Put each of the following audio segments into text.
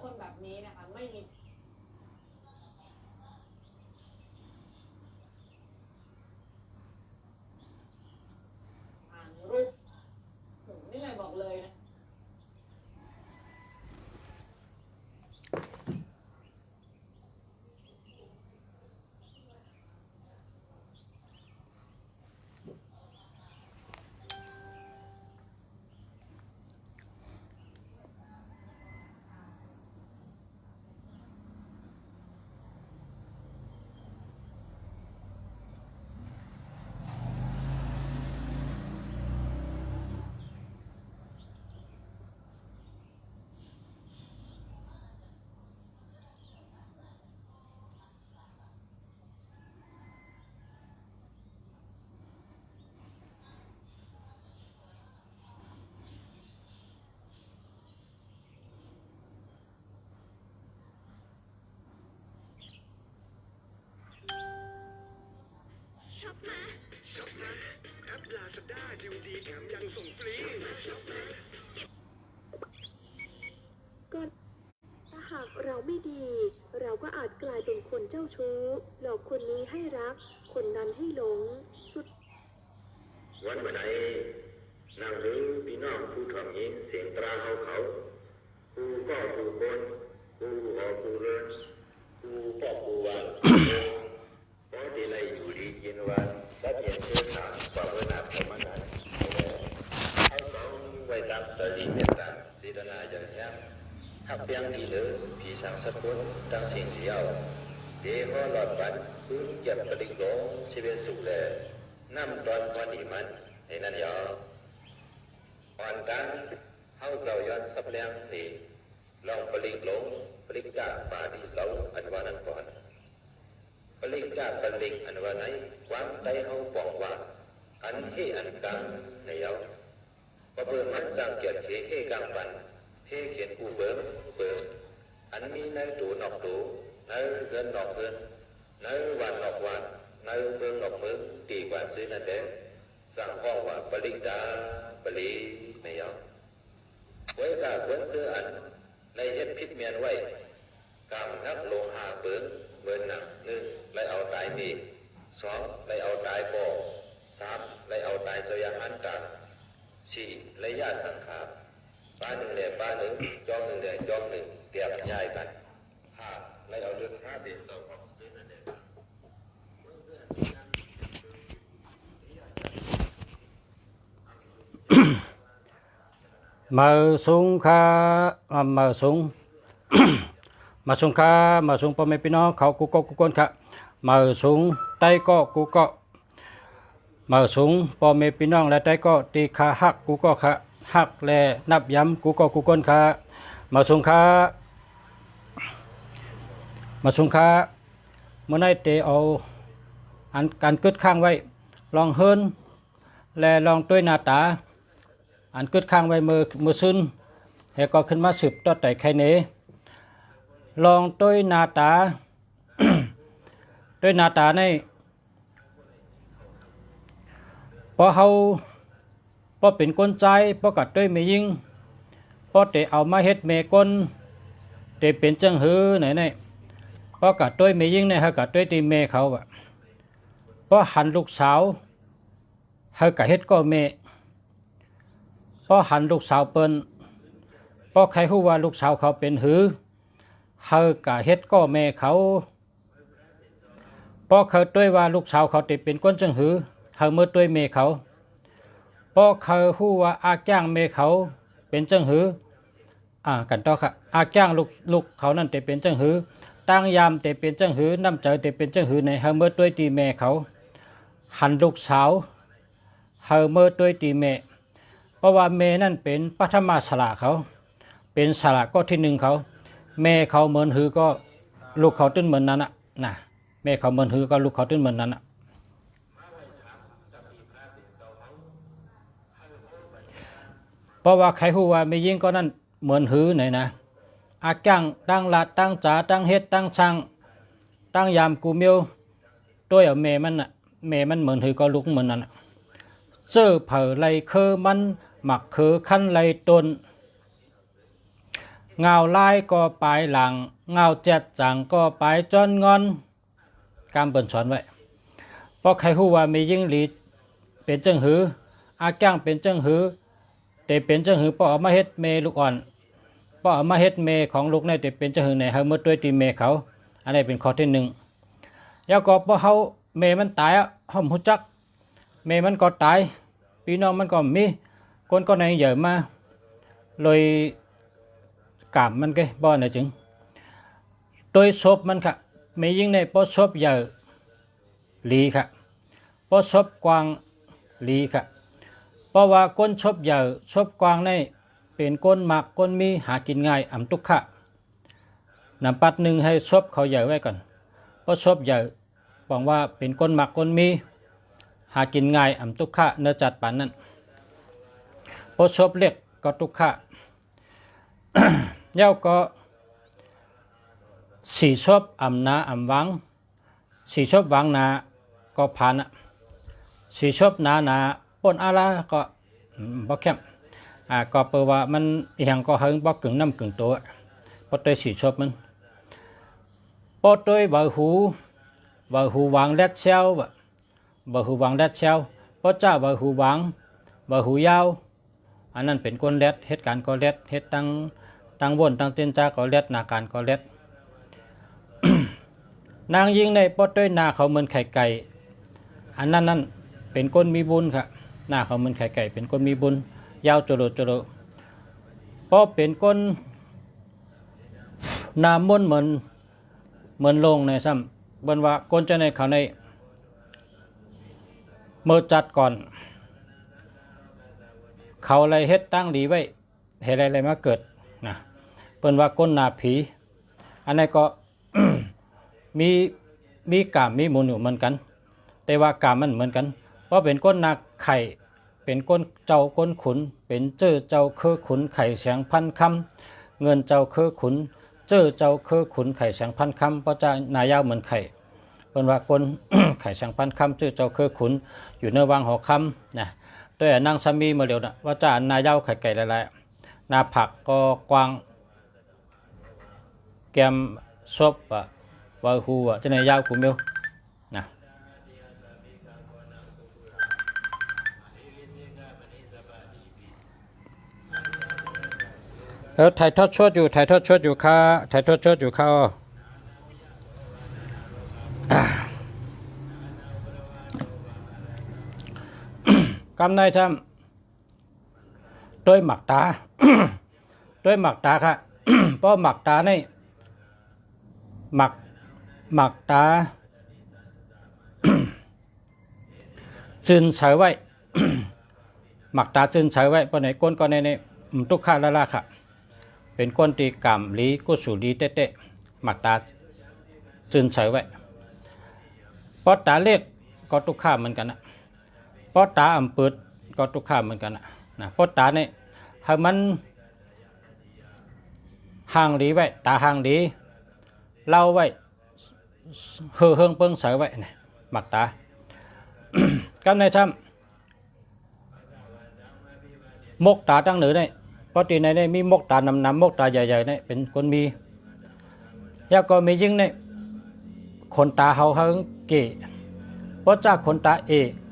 คนแบบนี้นะคะไม่มีอ่านรูปนี่เลยบอกเลยนะช็อปนะแอป Lazada ดีลดีแถมยังส่งฟรีก็ถ้าหากเราไม่ดี เราก็อาจกลายเป็นคนเจ้าชู้หลอกคนนี้ให้รัก คนนั้นให้หลงสุดวันไหนนั่งหรือพี่น้องผู้ถ่อมยิงเสียงตราเขาผู้ก็ผู้คนผู้ออกผู้เรือนผู้ก็ผู้วันเพราะที่ไรอยู่ดีกินวันและเปลี่ยนเชื้อสารความเวนาของมันนั้นให้เขาไว้ตามสรีเมตตาศีลนาอย่างนี้หักเพียงดีหรือผีสางสะพุนตั้งสิ่งเสียวเดี๋ยวหลอดบันพื้นเจ็บกระดิ่งหลงชีวิตสุขแลน้ำตอนวันนี้มันในนั้นยออ่อนกันเข้าเกาย้อนสับเลี้ยงนี่ลองปลิงหลงปลิงกาป่าดีเสาอันว่านั้นก่อนปลิงกาปลิงอันว่าไหนความใจเขาบอกว่าอันที่อันกลางในยอพอเพื่อมันสร้างเกียรติเฮกลางวันเฮเขียนกูเบิ้งอันมีในตูนอกตูในเดินนอกเดินในวันนอกวันในเมืองนอกเมืองตีกว่าซื้อนั่นเองสร้างข้อว่าปลิงดาปลีในยอไว้กาเบิ้งซื้ออันในเฮ็ดพิษเมียนไว้กำนักโลหะเบิ้งเบิ้งหนัก1เลยเอาตายมี2เลยเอาตายปอ3เลยเอาตายเสียหันตา4เลยญาติสังขารป้าหนึ่งแหล่ป้าหนึ่งจองหนึ่งแหล่จองหนึ่งเตียบย้ายกัน5เลยเอาเรื่อง5เดือนต่อของซื้อนั่นเองมาสูงค่ามาสูง มาสูงค่ามาสูงพ่อแม่พี่น้องเขากูก็กูคนค่ะมาสูงใต้ก็กูก็มาสูงพ่อแม่พี่น้องและใต้ก็ตีขาหักกูก็ค่ะหักและนับย้ำกูก็กูคนค่ะมาสูงค่ามาสูงค่าเมื่อไหร่เตะเอาอันการกึดข้างไว้ลองเฮิรนและลองต้วยหน้าตาอันกึดข้างไว้มือซึนเฮก็ขึ้นมาสืบต่อแต่ใครเนลองต้วยหน้าตา ต้วยหน้าตาในพอเขาพอเป็นก้นใจพอกัดต้วยไม่ยิงพอเตะเอามาเฮ็ดเมก้นเตะเป็นจังหือไหนพอกัดต้วยไม่ยิงในเฮากัดต้วยตีเมเขาอะพอหันลูกสาวเฮากัดเฮ็ดก็เมพอหันลูกสาวเปิ้นพอใครฮู้ว่าลูกสาวเขาเป็นหือเฮากะเฮ็ดก็แม่เขาพอเขาต้วยว่าลูกสาวเขาติเป็นก้นจังหือเฮาเมื่อต้วยแม่เขาพอเขาฮู้ว่าอาจ้างแม่เขาเป็นจังหือกันต่อค่ะอาจ้างลูกเขานั่นแต่เป็นจังหือตั้งยามแต่เป็นจังหือน้ำใจแต่เป็นจังหือในเฮาเมื่อต้วยตีแม่เขาหันลูกสาวเฮาเมื่อต้วยตีแม่เพราะว่าแม่นั่นเป็นปัทมาสละเขาเป็นสละก็ที่หนึ่งเขาแม่เขาเหมือนหือก็ลูกเขาตื้นเหมือนนั้นนะแม่เขาเหมือนหือก็ลูกเขาตื้นเหมือนนั้นเพราะว่าใครฮู้ว่าไม่ยิ่งก็นั่นเหมือนหือไหนนะอาจ้างตั้งลาดตั้งจ๋าตั้งเฮ็ดตั้งช่างตั้งยามกูเมียวตัวเอาแม่มันแม่มันเหมือนหือก็ลูกเหมือนนั้นเสื้อเผอไหลเคอมันหมักคือขั้นไหลตน เงาลายก็ปลายหลังเงาแจ็ดจังก็ปลายจอนงอนกำเปิ่นสอนไว้เพราะใครฮู้ว่ามียิ่งหลีเป็นจังหืออาจ้างเป็นจังหือแต่เป็นจังหือป้อเอามาเฮ็ดเมลูกอ่อนป้อเอามาเฮ็ดเมของลูกในแต่เป็นจังหือในเฮาเมื่อด้วยตีเมเขาอันนี้เป็นข้อที่หนึ่งแล้วก็ป้อเฮาเมมันตายอ่ะเฮาฮู้จักเมมันก็ตายพี่น้องมันก็มีคนก็ในเยอะมาเลยกามมันcáiบ่น่ะจึงโดยศพมันค่ะมียิ่งในป้อศพเยอะหลีค่ะป้อศพกวางหลีค่ะเพราะว่าก้นชบใหญ่ชบกวางในเป็นก้นหมักก้นมีหากินง่ายอ่ำตุกขะนำปัดหนึ่งให้ชบเขาใหญ่ไว้ก่อนเพราะชบใหญ่บอกว่าเป็นก้นหมักก้นมีหากินง่ายอ่ำตุกขะเนื้อจัดปานนั้นเพราะชบเล็กก็ตุกขะ เย้าก็สีชบอ่ำนาอ่ำวังสีชบวังนาก็ผ่านสีชบนาปนอะไรก็บ่เข้มก็เปว่ามันอย่างก็เฮิงบ่กึ่งน้ำกึ่งตัวพอตัวสีชบมันพอตัวบ่หูวางแลดเชลบ่หูวางแลดเชลพอจ้าบ่หูวางบ่หูยาวอันนั้นเป็นคนแลดเหตุการณ์ก็แลดเฮ็ดตั้งวนตั้งเต้นจ้าก็แลดนาการก็แลด นางยิงในพอตัวหน้าเขาเหมือนไข่ไก่อันนั้นเป็นคนมีบุญค่ะหน้าเขาเหมือนไข่ไก่เป็นคนมีบุญยาวโจโจเพราะเป็นคนนามมนเหมือนลงในซ้ำบนว่าคนจะในเขาในเมื่อจัดก่อนเขาอะไรเฮ็ดตั้งดีไว้เหตุอะไรมาเกิดนะเปิ้นว่าก้นนาผีอันนี้ก็ มีกามมีมูลอยู่เหมือนกันแต่ว่ากามมันเหมือนกันเพราะเป็นก้นนาไข่เป็นก้นเจ้าก้นขุนเป็นเจ้าคือขุนไข่แสงพันคำเงินเจ้าคือขุนเจ้าคือขุนไข่แสงพันคำเพราะจะนายาวเหมือนไข่เป็นว่าก้น ไข่แสงพันคำเจ้าคือขุนอยู่ในวังหอคำนะตัวนางสามีมาเดียวนะว่าจะนายาวไข่ไก่หลายๆนาผักก็กวางแกมซบวาหูจะนายาวกูเมียวนะแล้วถ่ายทอดสดอยู่ค่ะถ่ายทอดสดอยู่ค่ะกำในทำโดยหมักตา โดยหมักตาค่ะ เพราะหมักตาในหมักตา จึนใช้ไว้ หมักตาจึนใช้ไว้ปนไหนก้นก็ในตุกข้าละละค่ะเป็นก้นตีกรรมลีกุศลีเตะหมักตาจึนใช้ไว้เพราะตาเล็กก็ตุกข้าเหมือนกันนะเพราะตาอ่ำเปิดก็ตุกข้าเหมือนกันนะเพราะตาเนี่ยให้มันห่างดีไว้ตาห่างดีเล่าไว้เฮืองเปิ้งใส่ไว้นะหมักตา กำในทำมกตาตั้งเหนือเนี่ยเพราะตีในมีมกตานำมกตาใหญ่ๆเนี่ยเป็นคนมีแล้วก็มียิ่งเนี่ยคนตาเฮาเฮิงเก๋เพราะจากคนตา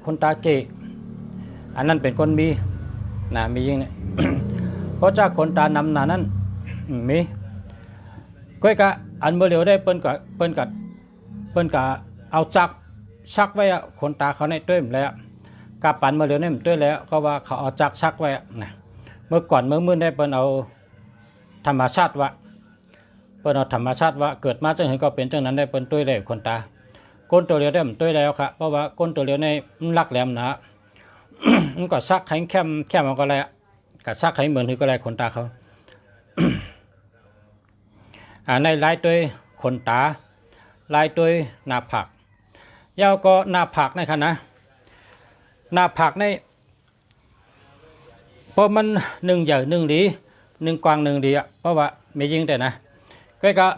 คนตาเก๋อันนั้นเป็นคนมีนะมียิ่งเนี่ย เพราะจากคนตานำนั้นมีก้อยกะอันเมื่อเร็วได้เปิ้นกะเอาจักซักไว้คนตาเขาในต้วยแล้วกาปันเมื่อเร็วนี่มันต้วยแล้วก็ว่าเขาเอาจักซักไว้นะเมื่อก่อนเมื่อมื้อได้เปิ้นเอาธรรมชาติวะเปิ้นเอาธรรมชาติวะเกิดมาจังเห็นก็เป็นจังนั้นได้เปิ้นต้วยแล้วคนตาก้นตัวเร็วได้มันต้วยแล้วค่ะเพราะว่าก้นตัวเร็วในมันลักแหลมนะ มันก็ซักให้แค่มันก็แล้วก็ซักให้เหมือนก็แล้วคนตาเขา ในลายตัวคนตาลายตัวหน้าผากยาวก็หน้าผากนะครับนะหน้าผากในเพราะมันหนึ่งใหญ่หนึ่งดีหนึ่งกว้างหนึ่งดีเพราะว่าไม่ยิงแต่นะก็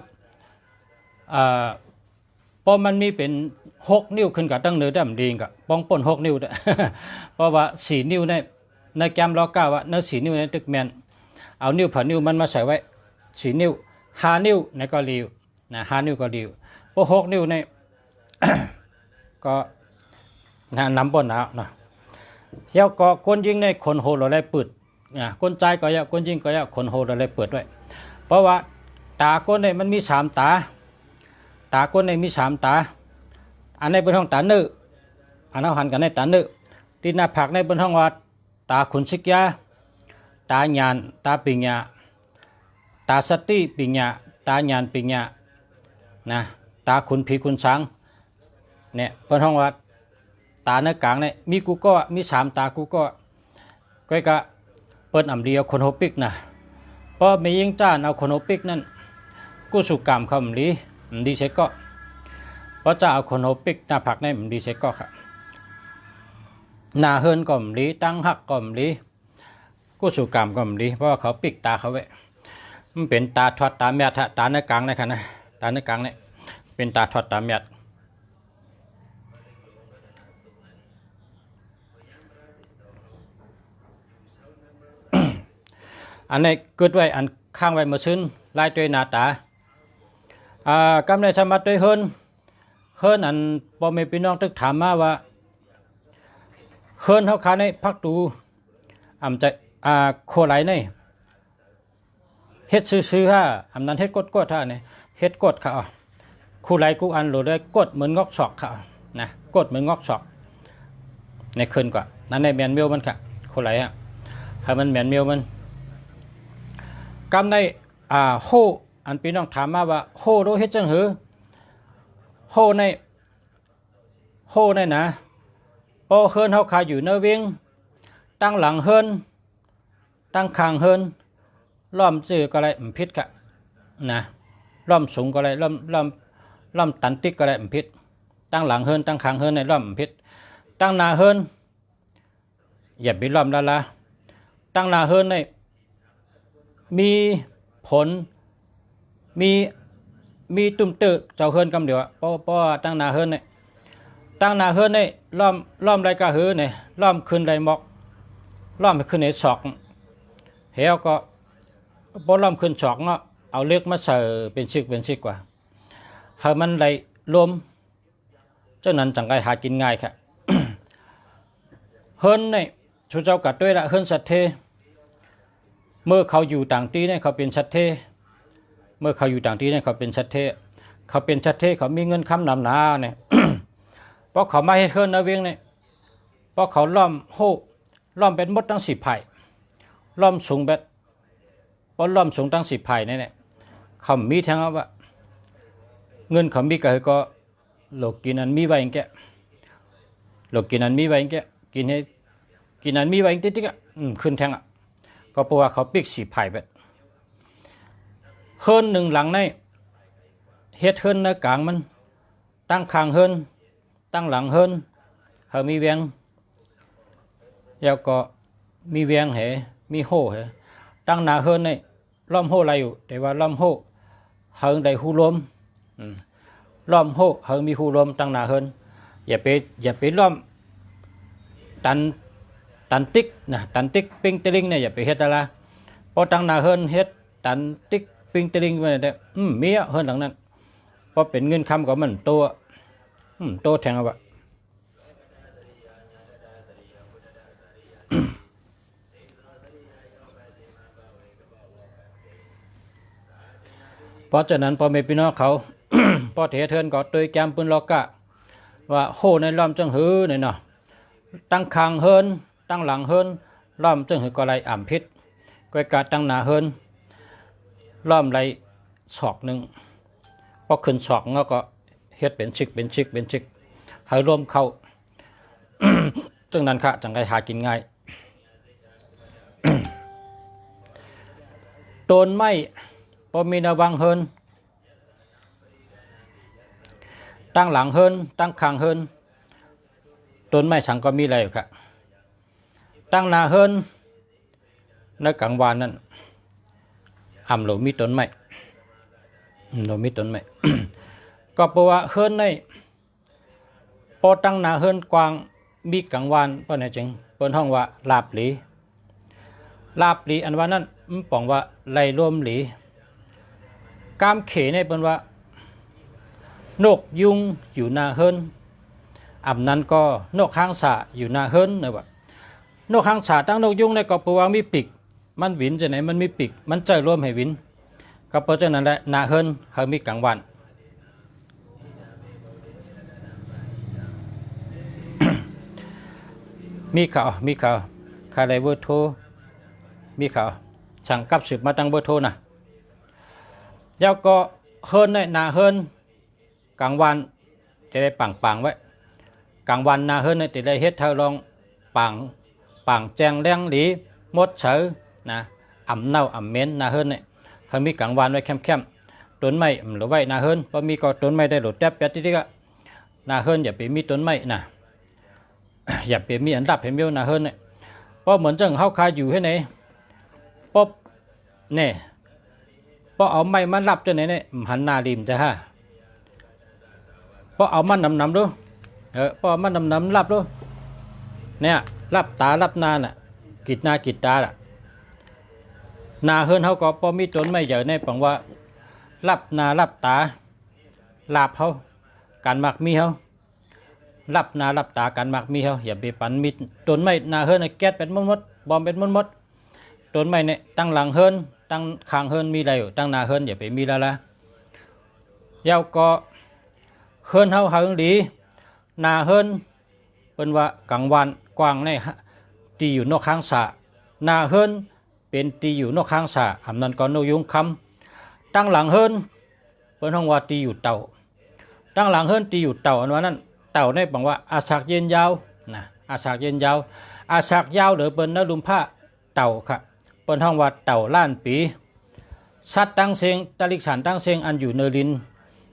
เพราะมันมีเป็น6 นิ้วขึ้นกับตั้งเนื้อได้มันดีกับป้องป่น6 นิ้ว เพราะว่า4 นิ้วในแกมล้อก้าวว่าเนื้อ4 นิ้วในตึกแมนเอานิ้วผ่านิ้วมันมาใส่ไว้ 4 นิ้ว5 นิ้วในก็ริวนะ5 นิ้วก็ริวพอ6 นิ้วใน ก็นำบนแล้วนะเดี๋ยวก็คนยิงในคนโหเราได้เปิดนะคนใจก็อยากคนยิงก็อยากคนโหเราได้เปิดด้วยเพราะว่าตาคนในมันมี3 ตาตาคนในมี3 ตาอันในเป็นห้องตาเนื้ออันเอาหันกันในตาเนื้อที่หน้าผากในเป็นห้องว่าตาขุนศิกยาตาญาณตาปิญญาตาสติปิญญาตาญาณปิญญานะตาขุนผีขุนช้างเนี่ยเป็นห้องว่าตาเนื้อกลางเนี่ยมีกูก็มี3 ตากูก็เปิดอ่ำเดียวคนโฮปิกนะเพราะไม่ยิงจ้านเอาคนโฮปิกนั่นกูสุกรรมคำลีดีใช่ก็เพราะจะเอาคนโฮปิกหน้าผักในมันดีใช่ก็ค่ะหน้าเฮินก็มลีตั้งหักก็มลีกูสุกรรมก็มลีเพราะว่าเขาปิกตาเขาไว้มันเป็นตาทอดตาเมียดตาเนื้อกลางนะครับนะตาเนื้อกลางเนี่ยเป็นตาทอดตาเมียดอันนี้เกิดไว้อันข้างไว้มาซึ้นลายตัวหน้าตากำในสมัติด้วยเฮินอันพ่อแม่พี่น้องตึกถามมาว่าเฮินเขาขาในพักตูจะโคไหลในเฮ็ดซื้อๆฮะนั้นเฮ็ดกดๆฮะเนี่ยเฮ็ดกดค่ะคู่ไหลกูอันโหลได้กดเหมือนงอกศอกค่ะนะกดเหมือนงอกศอกในคืนกว่านั้นในแมนเมียวมันค่ะโคไหลฮะให้มันแมนเมียวมันกำในโฮอันพี่น้องถามมาว่าโฮโดเฮ็ดจังหือโฮในนะพอเฮินเฮาขาอยู่เนื้อเวียงตั้งหลังเฮินตั้งคางเฮินล้อมจื้อก็ไรผิดกะนะล้อมสูงก็ไรล้อมตันติกก็ไรผิดตั้งหลังเฮินตั้งคางเฮินในล้อมผิดตั้งหน้าเฮินอย่าไปล้อมละตั้งหน้าเฮินในมีผลมีตุ่มเตอเจ้าเฮินกำเดียวเพราะตั้งหน้าเฮินเนี่ยตั้งหน้าเฮินเนี่ยล้อมไรกะหือเนี่ยล้อมขึ้นไรหมอกล้อมขึ้นในศอกเหี่ยวก็พอล้อมขึ้นศอกเนาะเอาเลือกมาใส่เป็นชิกกว่าให้มันไรลมเจ้านั้นจังไงหากินง่ายค่ะ เฮินเนี่ยชูเจ้ากัดด้วยละเฮินสัตเทเมื่อเขาอยู่ต่างที่เนี่ยเขาเป็นชัดเทเมื่อเขาอยู่ต่างที่เนี่ยเขาเป็นชัดเทเขามีเงินคำนำหนาเนี่ย เพราะเขาไม่ให้เฮินนะเวียงเนี่ยเพราะเขาล้อมเป็นมดทั้ง10 ไผ่ล้อมสูงแบบเพราะล้อมสูงทั้ง10 ไผ่เนี่ยเขามีทั้งว่าเงินเขามีก็โลกกินอันมีไว้อย่างแกโลกกินอันมีไว้อย่างแกกินอันมีไว้อย่างติ๊กขึ้นแทงก็เพราะว่าเขาปิก10 ไผ่แบบเฮิน1 หลังในเฮ็ดเฮินในกลางมันตั้งคางเฮินตั้งหลังเฮินเขามีเวียงแล้วก็มีเวียงเหมีโห่เหตั้งหน้าเฮินในล้อมโห่อะไรอยู่แต่ว่าล้อมโห่เฮิงได้หูลมล้อมโห่เฮิงมีหูลมตั้งหน้าเฮินอย่าไปล้อมตันติ๊กนะตันติ๊กปิงตะลิงเนี่ยอย่าไปเฮ็ดอะไรพอตั้งหน้าเฮินเฮ็ดตันติ๊กปิงตะลิงไว้ได้มีเฮินหลังนั้นพอเป็นเงินคำก็มันโตแทงเอาวะ เพราะฉะนั้นพอเมพี่น้องเขา พอเทเทินก็ตัวแกมปืนล็อกกะว่าโหในล้อมจังหือเนี่ยเนาะตั้งคางเฮินตั้งหลังเฮินล้อมจังหือก็ไรอ่ำพิษก้อยกาตั้งหน้าเฮินล้อมไรศอกหนึ่งพอขึ้นศอกเงาก็เฮ็ดเป็นชิกให้รวมเข้า จังนั้นค่ะจังไงหากินง่าย โดนไม้พอมีนาวังเฮินตั้งหลังเฮินตั้งคางเฮินต้นไม้ฉังก็มีอะไรอยู่ค่ะตั้งหน้าเฮินในกลางวานนั้นอ่ำหลมีต้นไม้ก็เพราะว่าเฮินในพอตั้งหน้าเฮินกวางมีกลางวานเพราะนั่นจึงเปิ้นห้องว่าลาบหลีอันว่านั้นป่องว่าไล่ร่วมหลี กามเขในเป็นว่านกยุงอยู่หน้าเฮิรนอำนั้นก็นกหางสาอยู่หน้าเฮิรนนะว่านกหางสาตั้งนกยุงในก็เพราะว่ามีปีกมันวินจะไหนมันมีปีกมันใจร่วมให้วินก็เพราะฉะนั้นแหละหน้าเฮิรนเขามีกลางวัน มีข่าวใครได้เบอร์โทรมีข่าวสั่งกับสืบมาตั้งเบอร์โทรนะแล้วก็เฮิรนในนาเฮิรนกลางวันจะได้ปังไว้กลางวันนาเฮิรนในจะได้เฮ็ดเธอลองปังแจงแรงหลีมดเฉอนะอ่ำเน่าอ่ำเหม็นนาเฮิรนเนี่ยเขามีกลางวันไว้เข้มต้นไม้หรือไว้นาเฮิรนพอมีก็ต้นไม้ได้หลุดแทบจะที่ก็นาเฮิรนอย่าไปมีต้นไม้นะ อย่าเปลี่ยนมีอันดับเห็นเมียวนาเฮิรนเนี่ยเพราะเหมือนจังเขาคาอยู่ให้ไหนป๊อบเนี่ยเพราะเอาไม้มารับจนไหนเนี่ยหันหน้าริมจะฮะเพราะเอามันนำด้วยเพราะมันนำรับด้วยเนี่ยรับตารับนาน่ะกิดหน้ากิดตาล่ะนาเฮิรนเขาก็พอมีต้นไม้ใหญ่ในปังว่ารับนารับตาลาบเขาการหมักมีเขารับนารับตากันมากมีเขาอย่าไปปั่นมีต้นไม้นาเฮิรนแก๊สเป็นมดบอมเป็นมดต้นไม้เนี่ยตั้งหลังเฮิรนตั้งคางเฮิรนมีอะไรอยู่ตั้งนาเฮิรนอย่าไปมีละยาวก็เฮิรนเฮาหึงดีนาเฮิรนเป็นว่ากลางวันกว้างในตีอยู่นอกข้างสะนาเฮิรนเป็นตีอยู่นอกข้างสะอำนั้นก็นกยุงคำตั้งหลังเฮิรนเป็นห้องว่าตีอยู่เต่าตั้งหลังเฮิรนตีอยู่เต่าอันว่านั้นเต่าในบังว่าอาศักเย็นยาวนะอาศักเย็นยาวอาศักยาวหรือเป็นนลุมผ้าเต่าค่ะเป็นห้องว่าเต่าล้านปีสัตว์ตั้งเสียงตะลิกฉันตั้งเสียงอันอยู่เนริน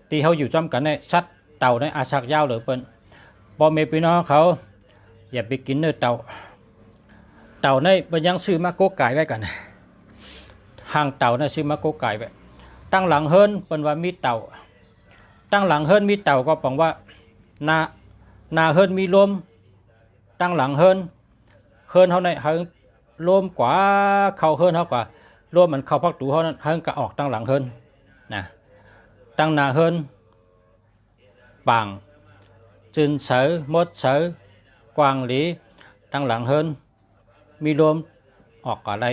ที่เขาอยู่จอมกันในสัตว์เต่าในอาศักยาวหรือเป็นพอเมปีน้องเขาอย่าไปกินเนื้อเต่าในเป็นยังซื้อมาโกไก่ไว้กันห่างเต่าในซื้อมาโกไก่ไว้ตั้งหลังเฮิรนเป็นว่ามีเต่าตั้งหลังเฮิรนมีเต่าก็ปังว่านาเฮิรนมีลมตั้งหลังเฮิรนเขาในเฮิรนลมกว่าเข้าเฮิรนเขากว่าลมมันเข้าพักตูเขานั้นเฮิรนก็ออกตั้งหลังเฮิรนนะตั้งนาเฮิรนปังจึนเสือมดเสือกวางหลีตั้งหลังเฮิรนมีลมออกอะไร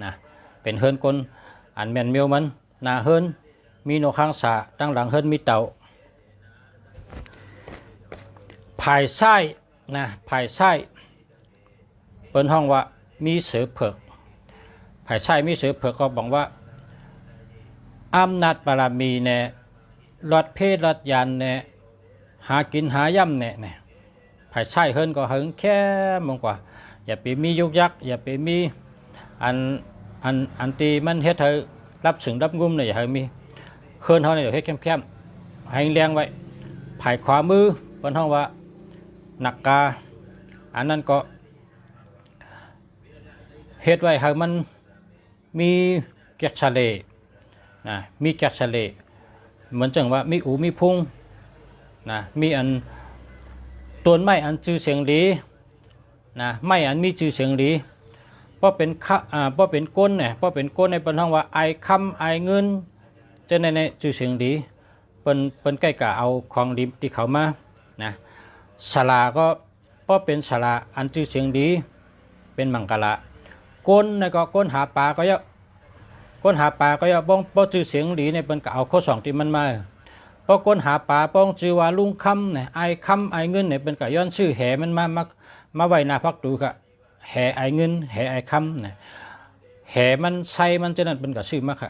นะเป็นเฮิรนคนอันแมนเมียวมันนาเฮิรนมีนกข้างสาตั้งหลังเฮิรนมีเต่าภายไส้นะภายไส้เป็นห้องว่ามีเสือเผือกภายไส้มีเสือเผือกก็บอกว่าอำนาจบารมีเนี่ยรถเพศรถยานเนี่ยหากินหาย่ำเนี่ยภายไส้เฮิรนก็หึงแค่มองกว่าอย่าไปมียุกยักอย่าไปมีอันตีมันเฮ็ดเธอรับสึงรับงุ้มเนี่ยอย่าให้มีเฮิรนเขาเนี่ยเฮ็ดเข้มให้แรงไว้ภายขวามือเป็นห้องว่านักกาอันนั้นก็เฮ็ดไว้ให้มันมีแกะชะเลนะมีแกะชะเลเหมือนจังว่ามีอูมีพุงนะมีอันต้นไม้อันชื่อเสียงดีนะไม้อันมีชื่อเสียงดีเพราะเป็นเพราะเป็นก้นเนี่ยเพราะเป็นก้นในเป็นห้องว่าไอคำไอเงินจะในชื่อเสียงดีเป็นใกล้กับเอาของดีที่เขามานะสลาก็เพราะเป็นสลาอันชื่อเสียงดีเป็นมังกรละก้นในก็ก้นหาปลาก็เยอะก้นหาปลาก็เยอะเพราะชื่อเสียงดีเนี่ยเป็นกับเอาข้อสองที่มันมาเพราะก้นหาปลาป้องชื่อว่าลุงคำเนี่ยไอคำไอเงินเนี่ยเป็นกับย้อนชื่อแห่มันมาไว้หน้าพักตูค่ะแห่ไอเงินแห่ไอคำเนี่ยแห่มันใส่มันจะนั่นเป็นกับชื่อมากค่ะ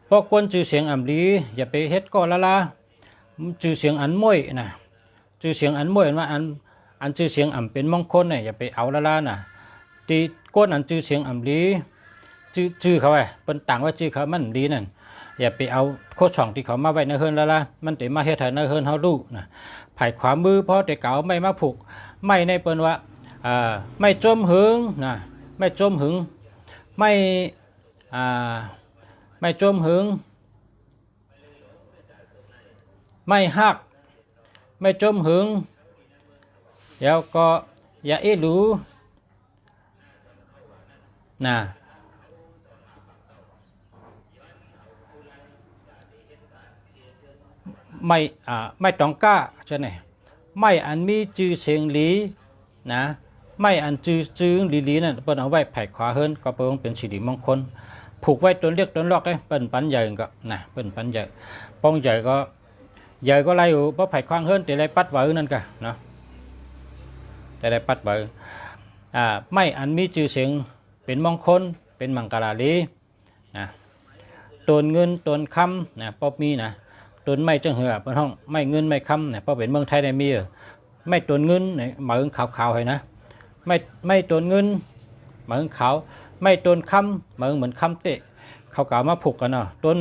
เพราะก้นชื่อเสียงอ่ำดีอย่าไปเฮ็ดก็ละชื่อเสียงอันม้วยนะชื่อเสียงอันม้วยว่าอันชื่อเสียงอ่ำเป็นมงคลเนี่ยอย่าไปเอาละนะตีก้นอันชื่อเสียงอ่ำดีชื่อเขาไว้เป็นต่างว่าชื่อเขามันดีนั่นอย่าไปเอาโคช่องที่เขามาไว้ในเฮิรนละมันแต่มาเฮ็ดให้ในเฮิรนเฮารู้นะไผ่ขวามือเพราะแต่เก่าไม่มาผูกไม่ในเปิ้นว่าไม่จมหึงนะไม่จมหึงไม่จมหึงไม่ฮักไม่จมหึงแล้วก็อย่าเอรู้นะ ไม่ต้องกล้าใช่ไหมไม่อันมีจื้อเสียงหลีนะไม่อันจื้อหลีนั่นเปิ้นเอาไว้ไผ่ขวาเฮิรนก็เป็นสิริมงคลผูกไว้ต้นเรียกต้นลอกเปิ้นปันใหญ่ก็นะเปิ้นปันใหญ่ป้องใหญ่ก็ไล่อยู่บ่ไผ่ขวางเฮิรนแต่ไล่ปัดไว้นั่นก็เนาะแต่ไล่ปัดไว้ไม่อันมีจื้อเสียงเป็นมงคลเป็นมังกรลีนะตนเงินตนคำนะป๊อบมีนะตนไม่จังเหือเป็นห้องไม่เงินไม่คำนะเพราะเป็นเมืองไทยได้มีไม่ตนเงินเนี่ยหมายถึงขาวๆให้นะไม่ตนเงินหมายถึงขาวไม่ตนคำหมายถึงเหมือนคำเตะเขากล่าวมาผูกกันเนาะต้น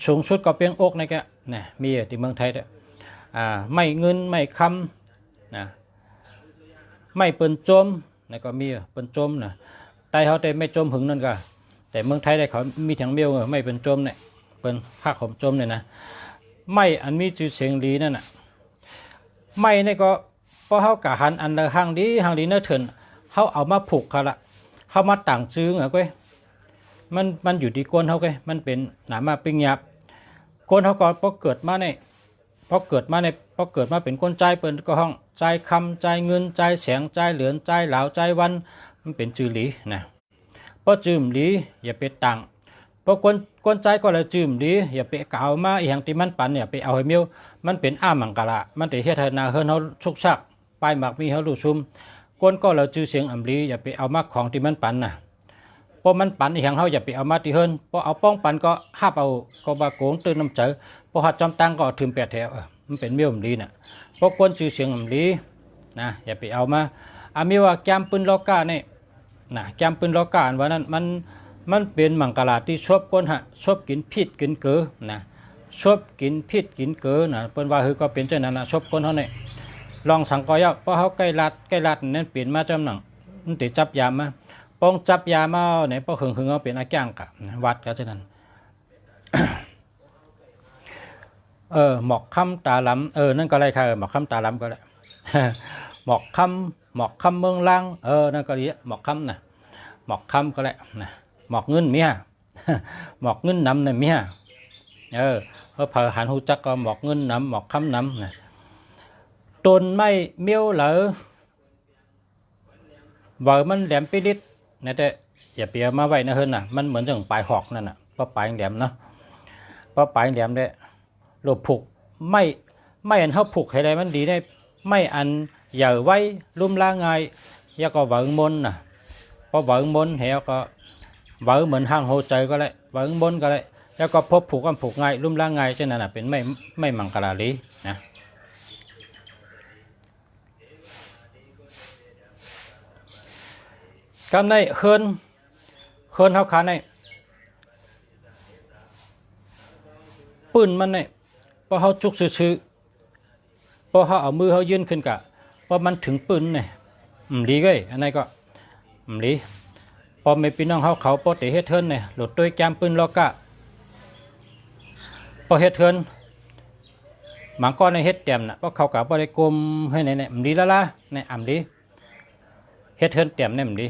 สูงสุดก็เพียงอกนี่แกนะมีที่เมืองไทยเนี่ยไม่เงินไม่คำนะไม่เปิ้นจมนะก็มีเปิ้นจมนะไตเขาแต่ไม่จมหึงนั่นก็แต่เมืองไทยได้เขามีถังเบี้ยวไม่เป็นจมเนี่ยเป็นภาคของจมเนี่ยนะไม่อันมีจื่อเสียงดีนั่นน่ะไม่นี่ก็พอเขากะหันอันละห่างดีเนื้อเถินเขาเอามาผูกเขาละเขามาต่างจื้อเหรอก้อยมันอยู่ที่ก้นเขาก้อยมันเป็นหนามาปิ้งหยาบก้นเขาก็พอเกิดมาเป็นก้นใจเปิ้นก็ห้องใจคำใจเงินใจแสงใจเหลือนใจเหลาใจวันมันเป็นจื่อหลีนะพอจืมหลีอย่าไปต่างพอกวนใจก็เลยจืมหลีอย่าไปกล่าวมาอีหยังที่มันปันเนี่ยไปเอาให้เมียวมันเป็นมังกะละมันแต่เฮ็ดให้นาเฮิรนเฮาชุกชักปลายหมากมีเฮาลู่ซุมกวนก็เลยจือเสียงหลีอย่าไปเอามาของที่มันปันน่ะพอมันปันอีหยังเฮาอย่าไปเอามาที่เฮิรนพอเอาป้องปันก็หับเอาก็บาโกงตื่นน้ำเจอพอหัดจอมตังก็ถึง8แถวมันเป็นเมียวหลีน่ะพอกวนจือเสียงหลีนะอย่าไปเอามามีว่าแกมปืนลอกานี่นะแกมปืนลอกาอันว่านั้นมันเป็นมังกรที่ชอบก้นชอบกินพิษกินเกลือนะชอบกินพิษกินเกลือนะเปิ้นว่าก็เป็นเจ้านั้นนะชอบก้นเฮาเนี่ยลองสังกอยเพราะเฮาใกล้รัดนั่นเปลี่ยนมาจำหนังมันติจับยามาป้องจับยามาเนี่ยพอหึงเอาเป็นอาจ้างกะวัดก็เช่นนั้น หมอกค่ำตาล้ำนั่นก็ไรค่ะหมอกค่ำตาล้ำก็ได้ หมอกค่ำเมืองลังนั่นก็ดีหมอกค่ำนะหมอกค่ำก็ได้นะหมอกเงินเมีย หมอกเงินน้ำเนี่ยเมียเพอหันหูจักก็หมอกเงินน้ำหมอกค่ำน้ำนะตนไม่เมียวเหลอเบอมันแหลมปิลิดนะแต่อย่าเปียมาไว้นะเฮิรนน่ะมันเหมือนจังปลายหอกนั่นน่ะเพราะปลายแหลมเนาะเพราะปลายแหลมได้หลบผูกไม่อันเขาผูกให้ได้มันดีได้ไม่อันเหย่อไว้ลุ่มล่างไงแล้วก็เวิร์มนน่ะพอเวิร์มนเหี่ยวก็เวิร์เหมือนห้างโฮใจก็ได้เวิร์มนก็ได้แล้วก็พบผูกกันผูกง่ายลุ่มล่างไงเช่นนั้นน่ะเป็นไม่มังกรลีนะกันในเฮิรนเขาขาในปืนมันเนี่ยพอเขาจุกซื่อพอเขาเอามือเขายื่นขึ้นกะพอมันถึงปืนเนี่ยลีก็อันนี้ก็ลีพอไม่พี่น้องเขาพอเตะเฮ็ดเทินเนี่ยหลุดด้วยแกมปืนล็อกกะพอเฮ็ดเทินหมังก้อนในเฮ็ดเต็มน่ะพอเขากะพอได้กลมให้เนี่ยลีละเนี่ยลีเฮ็ดเทินเต็มเนี่ยลี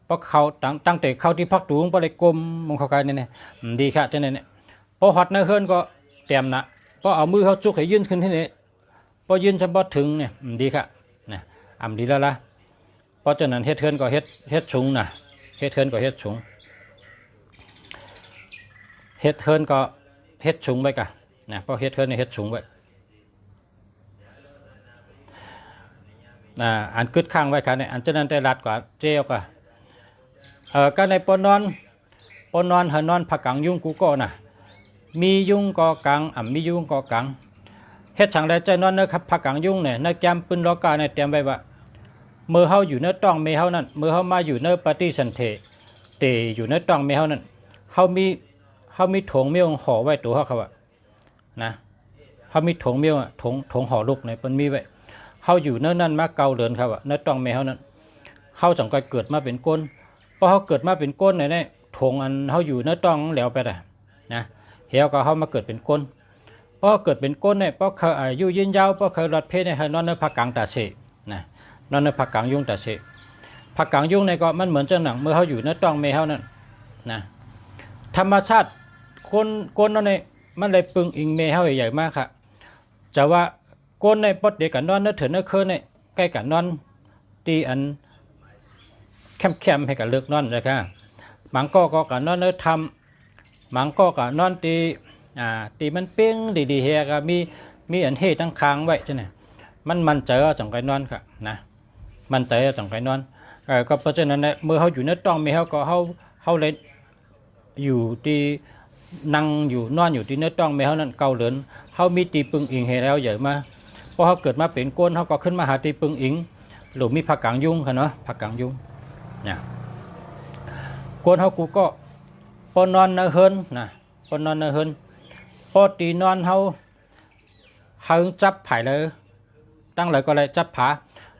พอเขาตั้งแต่เข้าที่พักตูงพอได้กลมมองเขากันเนี่ยดีค่ะจังเนี่ยพอฮอดในเฮิรนก็เต็มน่ะพอเอามือเขาจุกให้ยื่นขึ้นที่นี่พอยื่นเฉพาะถึงเนี่ยดีค่ะนะดีละเพราะฉะนั้นเฮ็ดเทินก็เฮ็ดชุงนะเฮ็ดเทินก็เฮ็ดชุงเฮ็ดเทินก็เฮ็ดชุงไว้กะนะเพราะเฮ็ดเทินเนี่ยเฮ็ดชุงไว้อันกึดข้างไว้ค่ะเนี่ยอันฉะนั้นได้รัดกว่าเจียวกะก็ในปนอนหานอนผักกังยุ่งกูก็นะมียุ่งก็กังมียุ่งก็กังเฮ็ดฉังได้ใจนอนเนอะครับผักกังยุ่งเนี่ยในแกมปืนล็อกกาเนี่ยเตรียมไว้ว่าเมื่อเฮาอยู่เนื้อต้องเมเฮานั่นเมื่อเฮามาอยู่เนื้อปฏิสันเทเตอยู่เนื้อต้องเมเฮานั่นเฮามีถงเมียวห่อไว้ตัวเขาว่านะเฮามีถงเมียวถงห่อลูกเนี่ยเปิ้นมีไว้เฮาอยู่เนื้อนั่นมาเก่าเดือนครับว่าเนื้อต้องเมเฮานั่นเฮาจังก็เกิดมาเป็นก้นพอเขาเกิดมาเป็นก้นเนี่ยถงอันเขาอยู่เนื้อต้องแล้วไปได้นะเหี่ยวก็เขามาเกิดเป็นก้นพอเกิดเป็นก้นเนี่ยพอเขาอายุยืนยาวพอเขารัดเพศเนี่ยนอนในผักกังตาเสนะนอนในผักกังยุ่งตาเสผักกังยุ่งเนี่ยก็มันเหมือนเจ้าหนังเมื่อเขาอยู่เนื้อต้องเมเขานั่นนะธรรมชาติก้นนั่นเนี่ยมันเลยปึงอิงเมเขาใหญ่มากค่ะ จะว่าก้นในปดเด็กกันนอนเนื้อเถื่อนเนื้อเคืนในใกล้กันนอนตีอันแคมให้กับเลือกนอนเลยค่ะมังก็กันนอนเนื้อทำมังก็กันนอนตีมันเปี้ยงดีๆเฮียก็มีอันเฮตั้งค้างไว้ใช่ไหมมันเจอจังไกนอนค่ะนะมันเจอจังไกนอนก็เพราะฉะนั้นเนี่ยเมื่อเขาอยู่ในต้องมีเขาเลยอยู่ที่นั่งอยู่นอนอยู่ที่เนื้อต้องมีเขานั่นเกาเหลือนเขามีตีปึงอิงเฮแล้วเยอะมาพอเขาเกิดมาเป็นก้นเขาก็ขึ้นมาหาตีปึงอิงหรือมีผักกางยุงค่ะเนาะผักกางยุงเนี่ยก้นเขากูก็ปนอนเนื้อเฮินนะปนอนเนื้อเฮินพอตีนอนเขาจับไผ่เลยตั้งเลยก็เลยจับผา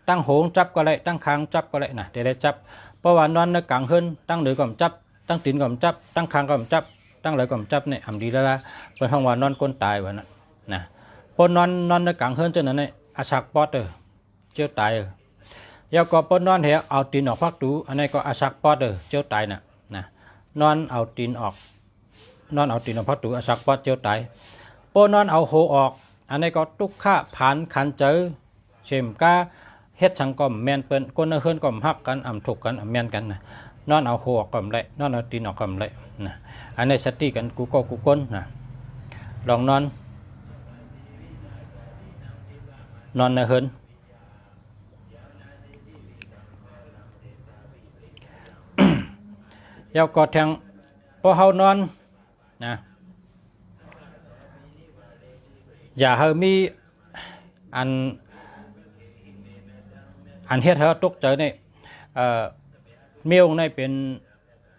ตั้งโหงจับก็เลยตั้งคางจับก็เลยนะเดี๋ยวได้จับเพราะว่านอนในกลางเฮินตั้งเหนือก็จับตั้งตีนก็จับตั้งคางก็จับตั้งเลยก็จับเนี่ยทำดีแล้วละเป็นห้องว่านอนก้นตายวะนะพอนอนในกลางเฮินจนนั้นเนี่ยอาชักปอดเจ้าตายยาก็ปนอนเหรอเอาตีนออกพักตูอันนี้ก็อาชักปอดเจ้าตายนะนอนเอาตีนออกพักตูอาชักปอดเจ้าตายพอนอนเอาโหออกอันนี้ก็ตุกข้าผ่านขันเจอเช่มก้าเฮ็ดสังกอมแมนเปิ้นก้นเฮือนกอมฮักกันอ่ำถูกกันแมนกันนะนอนเอาโหออกกอมเลยนอนเอาตีนออกกอมเลยนะอันนี้สติกันกูก้นนะลองนอนในเฮือนยาวกอดแทงพอเฮานอนนะอย่าเฮามีอันเฮ็ดเฮาตกใจเนี่ยเมียวในเป็น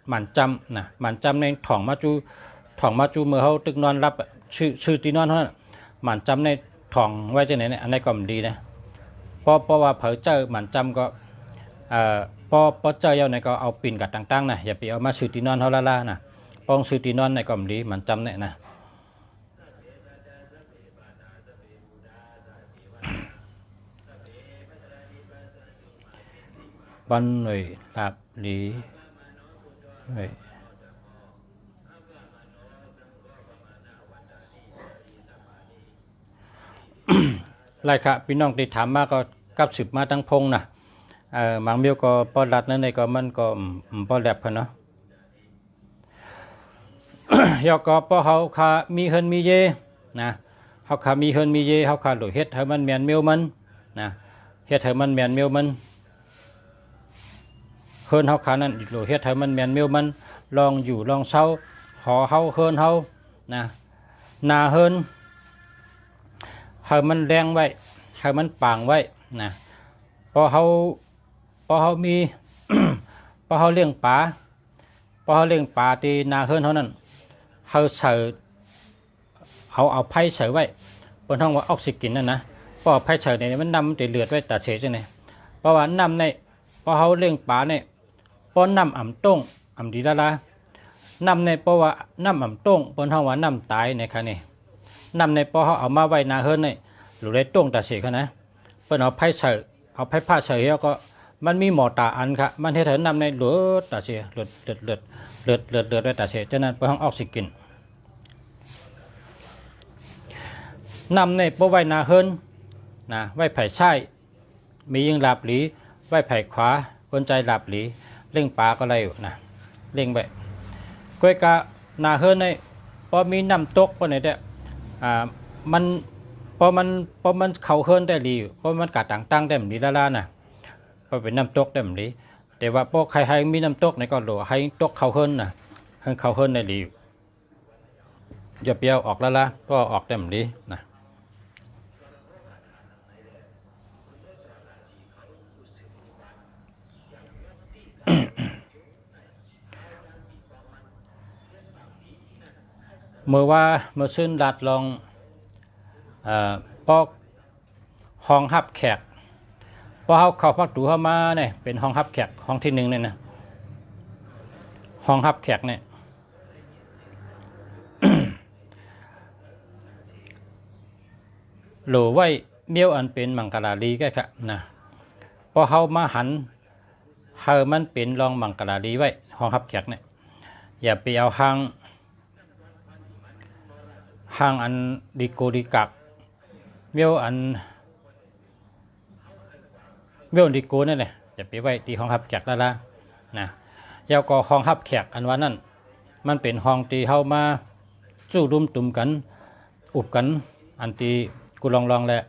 หมันจำนะหมันจำในถ่องมาจูเมื่อเฮาตึกนอนรับชื่อที่นอนเท่านั้นหมันจำในถ่องไว้จังไหนเนี่ยอันนี้ก็ดีนะเพราะว่าเผลอเจอหมันจำก็พอเจอเอาในก็เอาปิ่นกัดต่างๆนะอย่าไปเอามาชื่อที่นอนเฮาล่าๆนะป้องชื่อที่นอนในก็ดีหมันจำเนี่ยนะบันหน่วยลาบหลีหน่วยไรค่ะพี่น้องที่ถามมาก็กับสืบมาตั้งพงนะบางเมียวก็ปอดัดนั่นในก็มันก็ปอแลบเนาะ ยอกก็ปอเขาขามีเฮินมีเยนะเขาขามีเฮินมีเยเขาขาหลุดเฮ็ดให้มันแมนเมียวมันนะเฮ็ดให้มันแมนเมียวมันเฮินเฮาขานั่นหลุดเฮ็ดให้มันแมนเมียวมันลองอยู่ลองเศร้าหอเฮาเฮินเฮานะนาเฮินให้มันแรงไว้ให้มันปางไว้นะพอเฮามี พอเฮาเลี้ยงปลาที่นาเฮินเฮานั่นเฮาใส่เอาไผ่ใส่ไว้บนห้องว่าออกซิเจนนั่นนะเพราะไผ่ใส่เนี่ยมันนำแต่เลือดไว้ตาเฉยจังได๋เพราะว่าน้ำในพอเฮาเลี้ยงปลาเนี่ยป้อนน้ำอ่ำต้งอ่ำดีละละน้ำในเพราะว่าน้ำอ่ำต้งบนห้องว่าน้ำตายในค่ะนี่น้ำในพอเฮาเอามาไว้นาเฮินเนี่ยหรือได้ต้งตาเฉยค่ะนะเพิ่นเอาไผ่ใส่เอาไผ่ผ้าใส่แล้วก็มันมีหมอตาอันค่ะมันเฮ็ดให้น้ำในเลือดตาเฉยเลือดไว้ตาเฉยฉะนั้นเพิ่นห้องออกซิเจนนำในปไว้นาเฮินนะไว้ไผ่ใช่มียิงหลับหลีไว้ไผ่ขวาคนใจหลับหลีเล่งปลาก็ไรอยู่นะเล่งไปก้อยกะนาเฮินในพอมีน้ำตกพอไหนแต่มันพอมันเข่าเฮินได้หลีพอมันกัดต่างได้หลีละนะพอเป็นน้ำตกได้หลีแต่ว่าพอใครมีน้ำตกในก็หลัวให้ตกเข่าเฮินนะให้เข่าเฮินได้หลีอย่าเปียวออกละก็ออกได้หลีนะเมื่อซึ่งดัดลองปอกห้องฮับแขกพอเขาพักตูเข้ามาเนี่ยเป็นห้องฮับแขกห้องที่1เนี่ยนะห้องฮับแขกเนี่ย โหลไว้เมียวอันเป็นมังกรลาลีก็ค่ะนะพอเขามาหันเฮามันเป็นรองมังกรลาลีไว้ห้องฮับแขกเนี่ยอย่าไปเอาห้างอันดีโกดีกัก เมียวอันเมียวดีโกนั่นแหละจะไปไว้ที่ห้องรับแขกแล้วล่ะนะแล้วก็ห้องรับแขกอันว่านั้นมันเป็นห้องที่เฮามาจู้รุมตุ่มกันอุบกันอันที่กูลองแหละ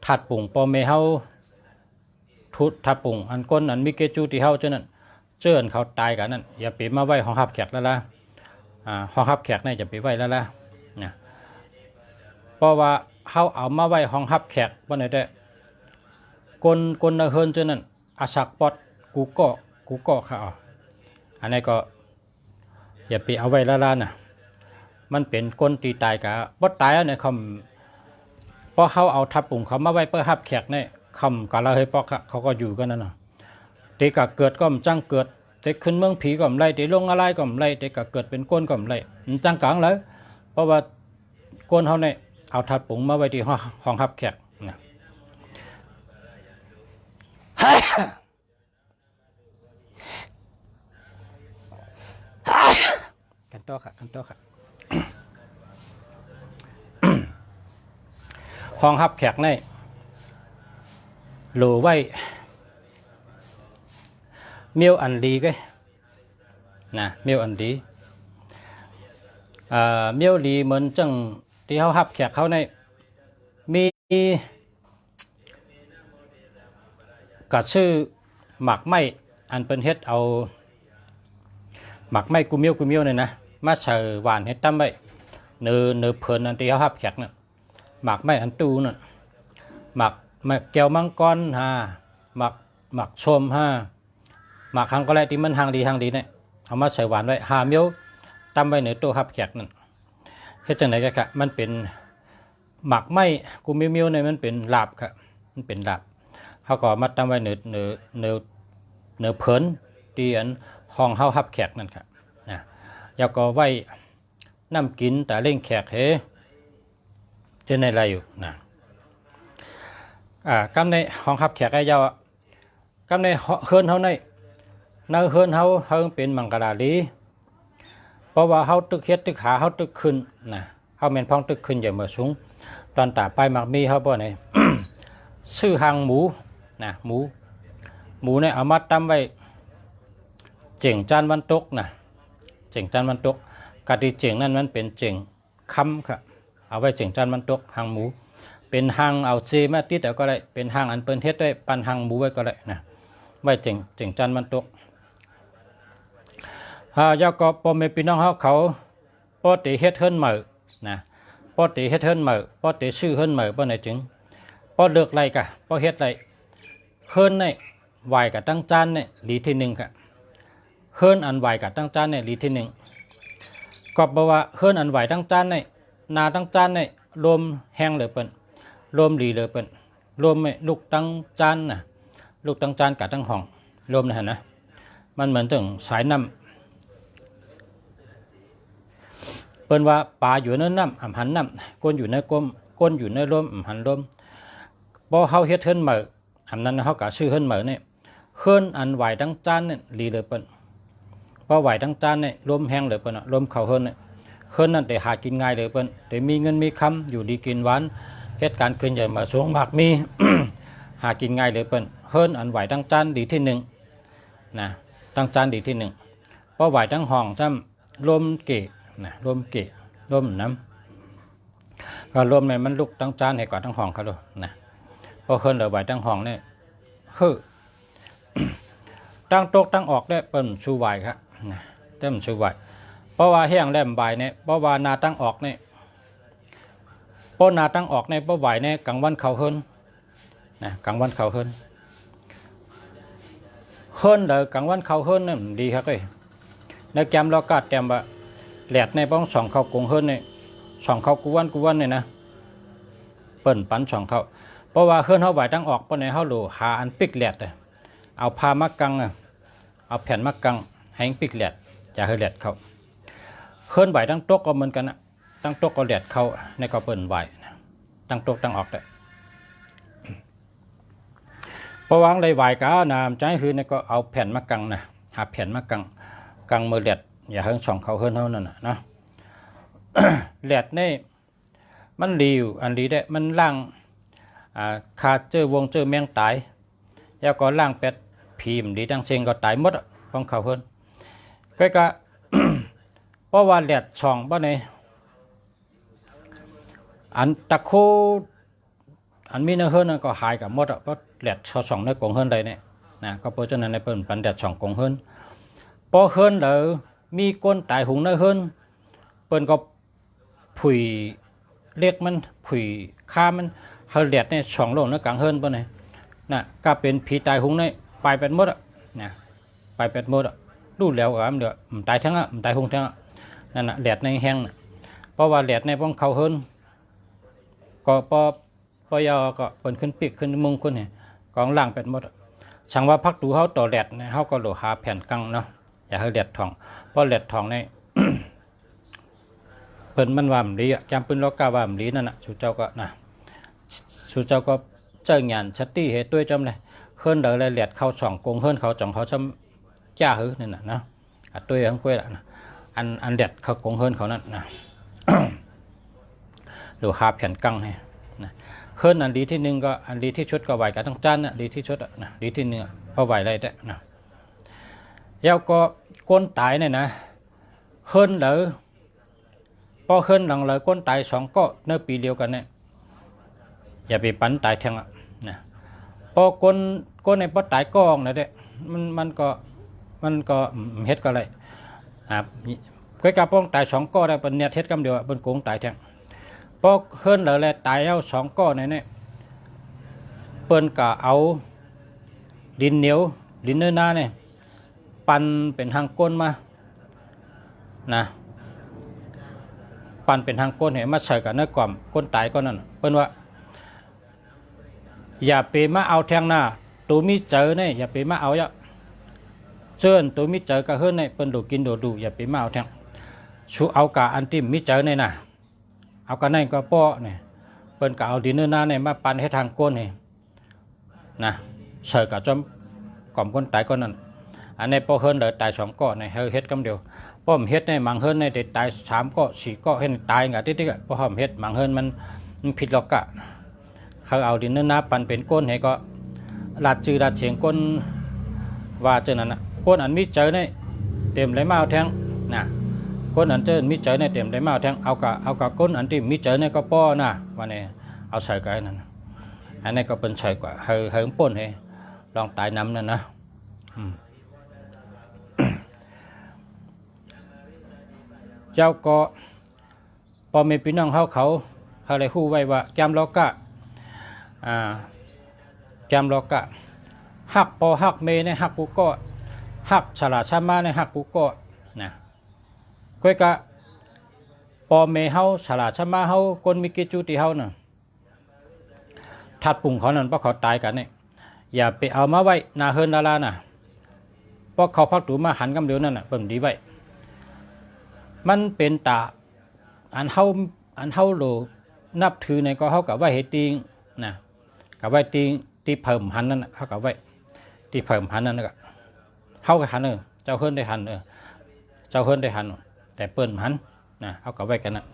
ถัดปุ่งปอเมเฮาทุดถัดปุ่งอันก้นอันมิเกจูที่เฮาเจ้านั้นเจิ้นเขาตายกันนั่นอย่าไปมาไว้ห้องรับแขกแล้วล่ะห้องรับแขกนี่จะไปไว้แล้วล่ะนะเพราะว่าเฮาเอามาไว้ห้องรับแขกบ่ได้แต่คนเฮิรนเจ้านั้นอาศักปอดกูก็ค่ะอันนี้ก็อย่าไปเอาไว้ละล่ะนะมันเป็นคนตีตายกะบ่ตายอันนี้คำเพราะเขาเอาทับปุ่งเขามาไว้เพื่อรับแขกนี่คำกะละเฮปอกเขาก็อยู่กันนั่นน่ะตีกะเกิดก็มจังเกิดตีขึ้นเมืองผีก็มไล่ตีลงอะไรก็มไล่ตีกะเกิดเป็นก้นก็มไล่จังกลางเลยเพราะว่าก้นเขาเนี่ยเอาทับปุ่งมาไว้ที่ห้องรับแขกนะกันต่อค่ะห้องรับแขกในโหลไว้เมียวอันดีก็นะเมียวอันดีเมียวดีเหมือนจังที่เขารับแขกเขาในมีกระชื่อหมักไม้อันเป็นเฮ็ดเอาหมักไม้กุเมียวเนี่ยนะมาใส่หวานเฮ็ดตั้มไว้เนื้อเพลินอันที่เขารับแขกน่ะหมักไม้อันตูน่ะหมักแก้วมังกรหมักชมหมักหางก็แล้วที่มันหางดีเนี่ยเอามาใส่หวานไว้เมียวตั้มไว้ในตู้รับแขกนั่นเฮ็ดจังได๋กะมันเป็นหมักไม้กุเมียวเนี่ยมันเป็นลาบครับมันเป็นลาบเขาก็มาตั้มไว้เนื้อเพลินที่อันห้องเฮารับแขกนั่นครับแล้วก็ไว้น้ำกินแต่เล่งแขกเฮจะในไรอยู่นะกำในห้องรับแขกไอ้เจ้ากำในเฮิรนเฮาในเฮิรนเฮาเป็นมังกรลีเพราะว่าเฮาตึกเฮ็ดตึกหาเฮาตึกขึ้นนะเฮาแม่นพ้องตึกขึ้นอย่ามาสูงตอนตาไปมักมีเฮาบ่ไหน ซื้อหางหมูนะหมูเนี่ยเอามาตั้มไว้เจ๋งจานวันตกนะเจ๋งจานวันตกกะทิเจ๋งนั่นมันเป็นเจ๋งคำครับเอาไว้เจ๋งจานวันตกหางหมูเป็นหางเอาเจมาติดแต่ก็ได้เป็นหางอันเปิ้นเฮ็ดไว้ปั้นหางหมูไว้ก็ได้นะไว้เจ๋งจานวันตกยาก็พ่อแม่พี่น้องเขาปอติเฮ็ดเฮิรนเหมือนะปอติเฮ็ดเฮิรนเหมือปอติชื่อเฮิรนเหมือบ่ไหนจึงปอเลิกไรกะปอเฮ็ดไรเฮิรนนี่ไหวกับตั้งจานเนี่ยหลีที่1ค่ะเฮิรนอันไหวกับตั้งจานเนี่ยหลีที่1ก็บอกว่าเฮิรนอันไหวตั้งจานเนี่ยนาตั้งจานเนี่ยลมแห้งเหลือเปิ้นลมหลีเหลือเปิ้นลมลูกตั้งจานน่ะลูกตั้งจานกับตั้งห้องลมนะฮะนะมันเหมือนถึงสายน้ำเปิ้นว่าปลาอยู่ในน้ำหันน้ำก้นอยู่ในก้นอยู่ในลมหันลมบ่เฮาเฮ็ดเฮิรนเหมืออันนั้นเฮาก็ชื่อเฮิรนเหมือเนี่ยเฮิรนอันไหวตั้งจานเนี่ยหลีเหลือเปิ้นพอไหวตั้งจานเนี่ยลมแห้งเหลือเปิ้นลมเข้าเฮิรนเนี่ยเฮิรนนั่นแต่หากินง่ายเหลือเปิ้นแต่มีเงินมีคำอยู่ดีกินหวานเหตุการณ์ขึ้นใหญ่มาสูงมากมี หากินง่ายเหลือเปิ้นเฮิรนอันไหวตั้งจานดีที่1นะตั้งจานดีที่1พอไหวตั้งห้องจ้ำลมเกะนะลมเกะลมน้ำก็ลมเนี่ยมันลุกตั้งจานให้ก่อนตั้งห้องเขาด้วยนะพอเฮิรนเหลือไหวตั้งห้องเนี่ยตั้งโต๊ะตั้งออกได้เปิ้นชูไหวครับนะเต็มชูไหวเพราะว่าแห้งแหลมใบเนี่ยเพราะว่านาตั้งออกเนี่ยเพราะนาตั้งออกเนี่ยเพราะไหวเนี่ยกลางวันเขาเฮิรนนะกลางวันเขาเฮิรนเด้อกลางวันเขาเฮิรนเนี่ยดีครับเลยในแกมเรากัดแกมว่าแหลดในป้อง2เขากงเฮิรนเนี่ย2เขากูวันเนี่ยนะเปิ้นปัน2เขาเพราะว่าเฮิรนเฮาไหวตั้งออกเพราะในเฮาโลหาอันปิกแหลดเอาผ้ามักกังเอาแผ่นมักกังแห้งปิกแหลดจะให้แหลดเขาเฮิรนไหวตั้งโต๊ะก็เหมือนกันนะตั้งโต๊ะก็แหลดเขาในก็เปิ้นไหวตั้งโต๊ะตั้งออกได้พอวางเลยไหวกะน้ำใจคือในก็เอาแผ่นมักกังนะหาแผ่นมักกังมือแหลดอย่าเฮิรน2เขาเฮิรนเท่านั้นนะแหลดนี่มันรีอยู่อันดีได้มันล่าง คาเจอวงเจอแมงตายแล้วก็ล่างเป็ดผีมดีตั้งเชิงก็ตายหมดของเขาเพิ่นก็ เพราะว่าแหลดช่องบ่ในอันตะโคอันมีเนื้อเฮิรนก็หายกับหมดเพราะแหลดช่องในกงเฮิรนใดเนี่ยนะก็เพราะฉะนั้นในเปิ้นปันแหลดช่องกงเฮิรนพอเฮิรนแล้วมีก้นตายหุงเนื้อเฮิรนเปิ้นก็ผุยเรียกมันผุยฆ่ามันเฮาแหลดในช่องโลงในกลางเฮิรนบ่เนี่ยนะก็เป็นผีตายหุงในปลายเป็ดหมดนะปลายเป็ดหมดรู้แล้วก็มันเด้อตายทั้งตายหุงทั้งนั่นน่ะแหลดในแห้งน่ะเพราะว่าแหลดในป้องเขาเฮิรนก็ปอยอก็เปิ้นขึ้นปีกขึ้นมุงขึ้นนี่กองล่างเป็ดหมดช่างว่าพักดูเฮาต่อแหลดเนี่ยเฮาก็โหลหาแผ่นกังเนาะอย่าให้แหลดทองเพราะแหลดทองใน เปิ้นมันว่ามันดีจำปืนล็อกกาว่ามันดีนั่นน่ะชูเจ้าก็นะชูเจ้าก็เจ้าหยันชัตตี้เฮด้วยจำเลยเฮิรนเดอเลยแหลดเข้าช่องกงเฮิรนเขาจ่องเขาชำจ้าหื้อนั่นน่ะนะด้วยทั้งก้วยล่ะนะอันแหลดเขากงเฮิรนเขานั่นนะ หรือหาแผ่นกังให้นะเฮิรนอันดีที่หนึ่งก็อันดีที่ชุดก็ไหวกับทั้งจานน่ะดีที่ชุดนะดีที่เนื้อพอไหวอะไรได้นะแล้วก็ก้นตายเนี่ยนะเฮิรนเดอพอเฮิรนหลังเลยก้นตาย2ก็เนื้อปีเดียวกันเนี่ยอย่าไปปั้นตายแทงนะพอก้นในพอตายกองนะเด้มันก็เฮ็ดก็อะไรก็กระป้องตาย2ก็ได้เป็นเนี่ยเฮ็ดกำเดียวเป็นโกงตายแทงพอเฮิรนเลยตายเอา2ก็เนี่ยเปิ้นก็เอาดินเหนียวดินเนื้อหน้าเนี่ยปั่นเป็นหางก้นมานะปั่นเป็นทางก้นเห็นมาใส่กับเนื้อกล่อมก้นตายก็นั่นเปิ้นว่าอย่าไปมาเอาแทงหน้าตัวมีเจอเนี่ยอย่าไปมาเอาเชิญตัวมีเจอกับเฮิรนเนี่ยเปิ้นดูกินดูอย่าไปมาเอาแทงชูเอากะอันที่มีเจอเนี่ยนะเอากะนั่นก็ป้อเนี่ยเปิ้นก็เอาดินเนื้อหน้าเนี่ยมาปั่นให้ทางก้นเนี่ยนะใส่กับจอมกล่อมก้นตายก็นั่นอันนี้พอเฮิรนเลยตาย2ก้อนเนี่ยเฮ็ดกำเดียวป้อมเฮ็ดในมังเฮิรนในเด็ดตาย3ก็4ก็เห็นตายกะติ๊กๆป้อมเฮ็ดมังเฮิรนมันผิดหรอกกะเขาเอาดินเนื้อหน้าปั่นเป็นก้นให้ก็ลาดจือลาดเฉียงก้นว่าเจานั้นน่ะก้นอันมีเจอในเต็มเลยมาเอาแทงนะก้นอันเจอมีเจอในเต็มเลยมาเอาแทงเอากะก้นอันที่มีเจอในก็ป้อนะว่านี่เอาใส่กันนั่นอันนี้ก็เป็นใส่กว่าเฮงป่นให้ลองตายน้ำนั่นนะเจ้าก็พอมีพี่น้องเขาเลยฮู้ไว้ว่าจำลอกะจำลอกะหักปอหักเมในหักกูก็หักฉลาชามาในหักกูก็นะก้อยกะปอเมเฮาฉลาชามาเฮาคนมีกิจจุติเฮาน่ะทัดปุ่งเขานั่นเพราะเขาตายกันเนี่ยอย่าไปเอามาไว้นาเฮิรนดาราน่ะเพราะเขาพักตูมาหันกำเดียวนั่นน่ะเปิ่นดีไว้มันเป็นตาอันเฮาโลนับถือในก็เฮากับไว้เฮติงนะกับไว้ติงที่เพิ่มหันนั่นเฮากับไว้ที่เพิ่มหันนั่นก็เฮาก็หันเจ้าเฮิรนได้หันเจ้าเฮิรนได้หันแต่เปิ้นหันนะเฮากับไว้กันน่ะ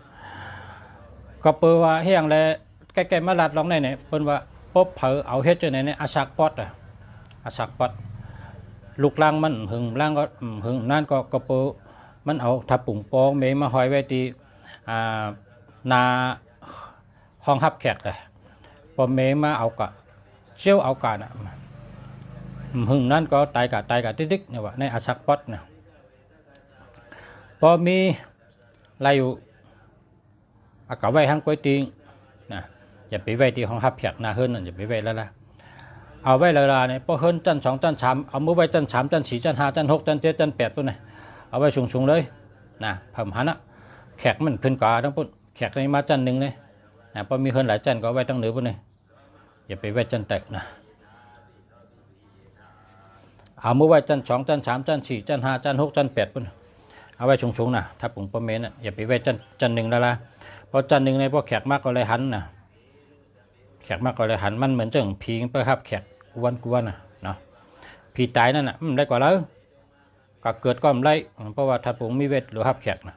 ก็เปิ้นว่าเฮียงแลใกล้ๆมาลัดลองได้เนี่ยเปิ้นว่าปบเผอเอาเฮ็ดจังได๋เนี่ยอาชักปอดอาชักปอดลูกลังมันหึงลังก็หึงนั่นก็เปิ้นมันเอาทับปุ่งปองเมมาหอยไว้ที่นาห้องฮับแขกเลยพอเมมาเอากะเชี่ยวเอากะนะหึงนั่นก็ตายกะติ๊กๆเนี่ยว่าในอาชักปอดนะพอมีอะไรอยู่เอากะไว้ห้างก๋วยติงนะอย่าไปไว้ที่ห้องฮับแขกนาเฮิรนอย่าไปไว้แล้วล่ะเอาไว้เลยล่ะเนี่ยพอเฮิรนจัน2จัน3เอามือไว้จัน3จัน4จัน5จัน6จัน7จัน8ตัวเนี่ยเอาไว้สูงๆเลยนะเพิ่มหันแขกมันขึ้นกว่าทั้งปุ่นแขกในมาจันหนึ่งเลยนะพอมีคนหลายจันก็ไว้ตั้งเหนือปุ่นเลยอย่าไปไว้จันแตกนะเอามือไว้จัน2จัน3จัน4จัน5จัน6จัน8ปุ่นเอาไว้สูงๆนะถ้าปุ่งประเมนอย่าไปไว้จันหนึ่งแล้วล่ะพอจันหนึ่งในพอแขกมากก็เลยหันนะแขกมากก็เลยหันมันเหมือนเจ้าผีเพื่อครับแขกกวนนะเนาะผีตายนั่นน่ะมันได้กว่าแล้วก็เกิดก้อมไรเพราะว่าถ้าผมมีเวทหรือฮับแขกนะ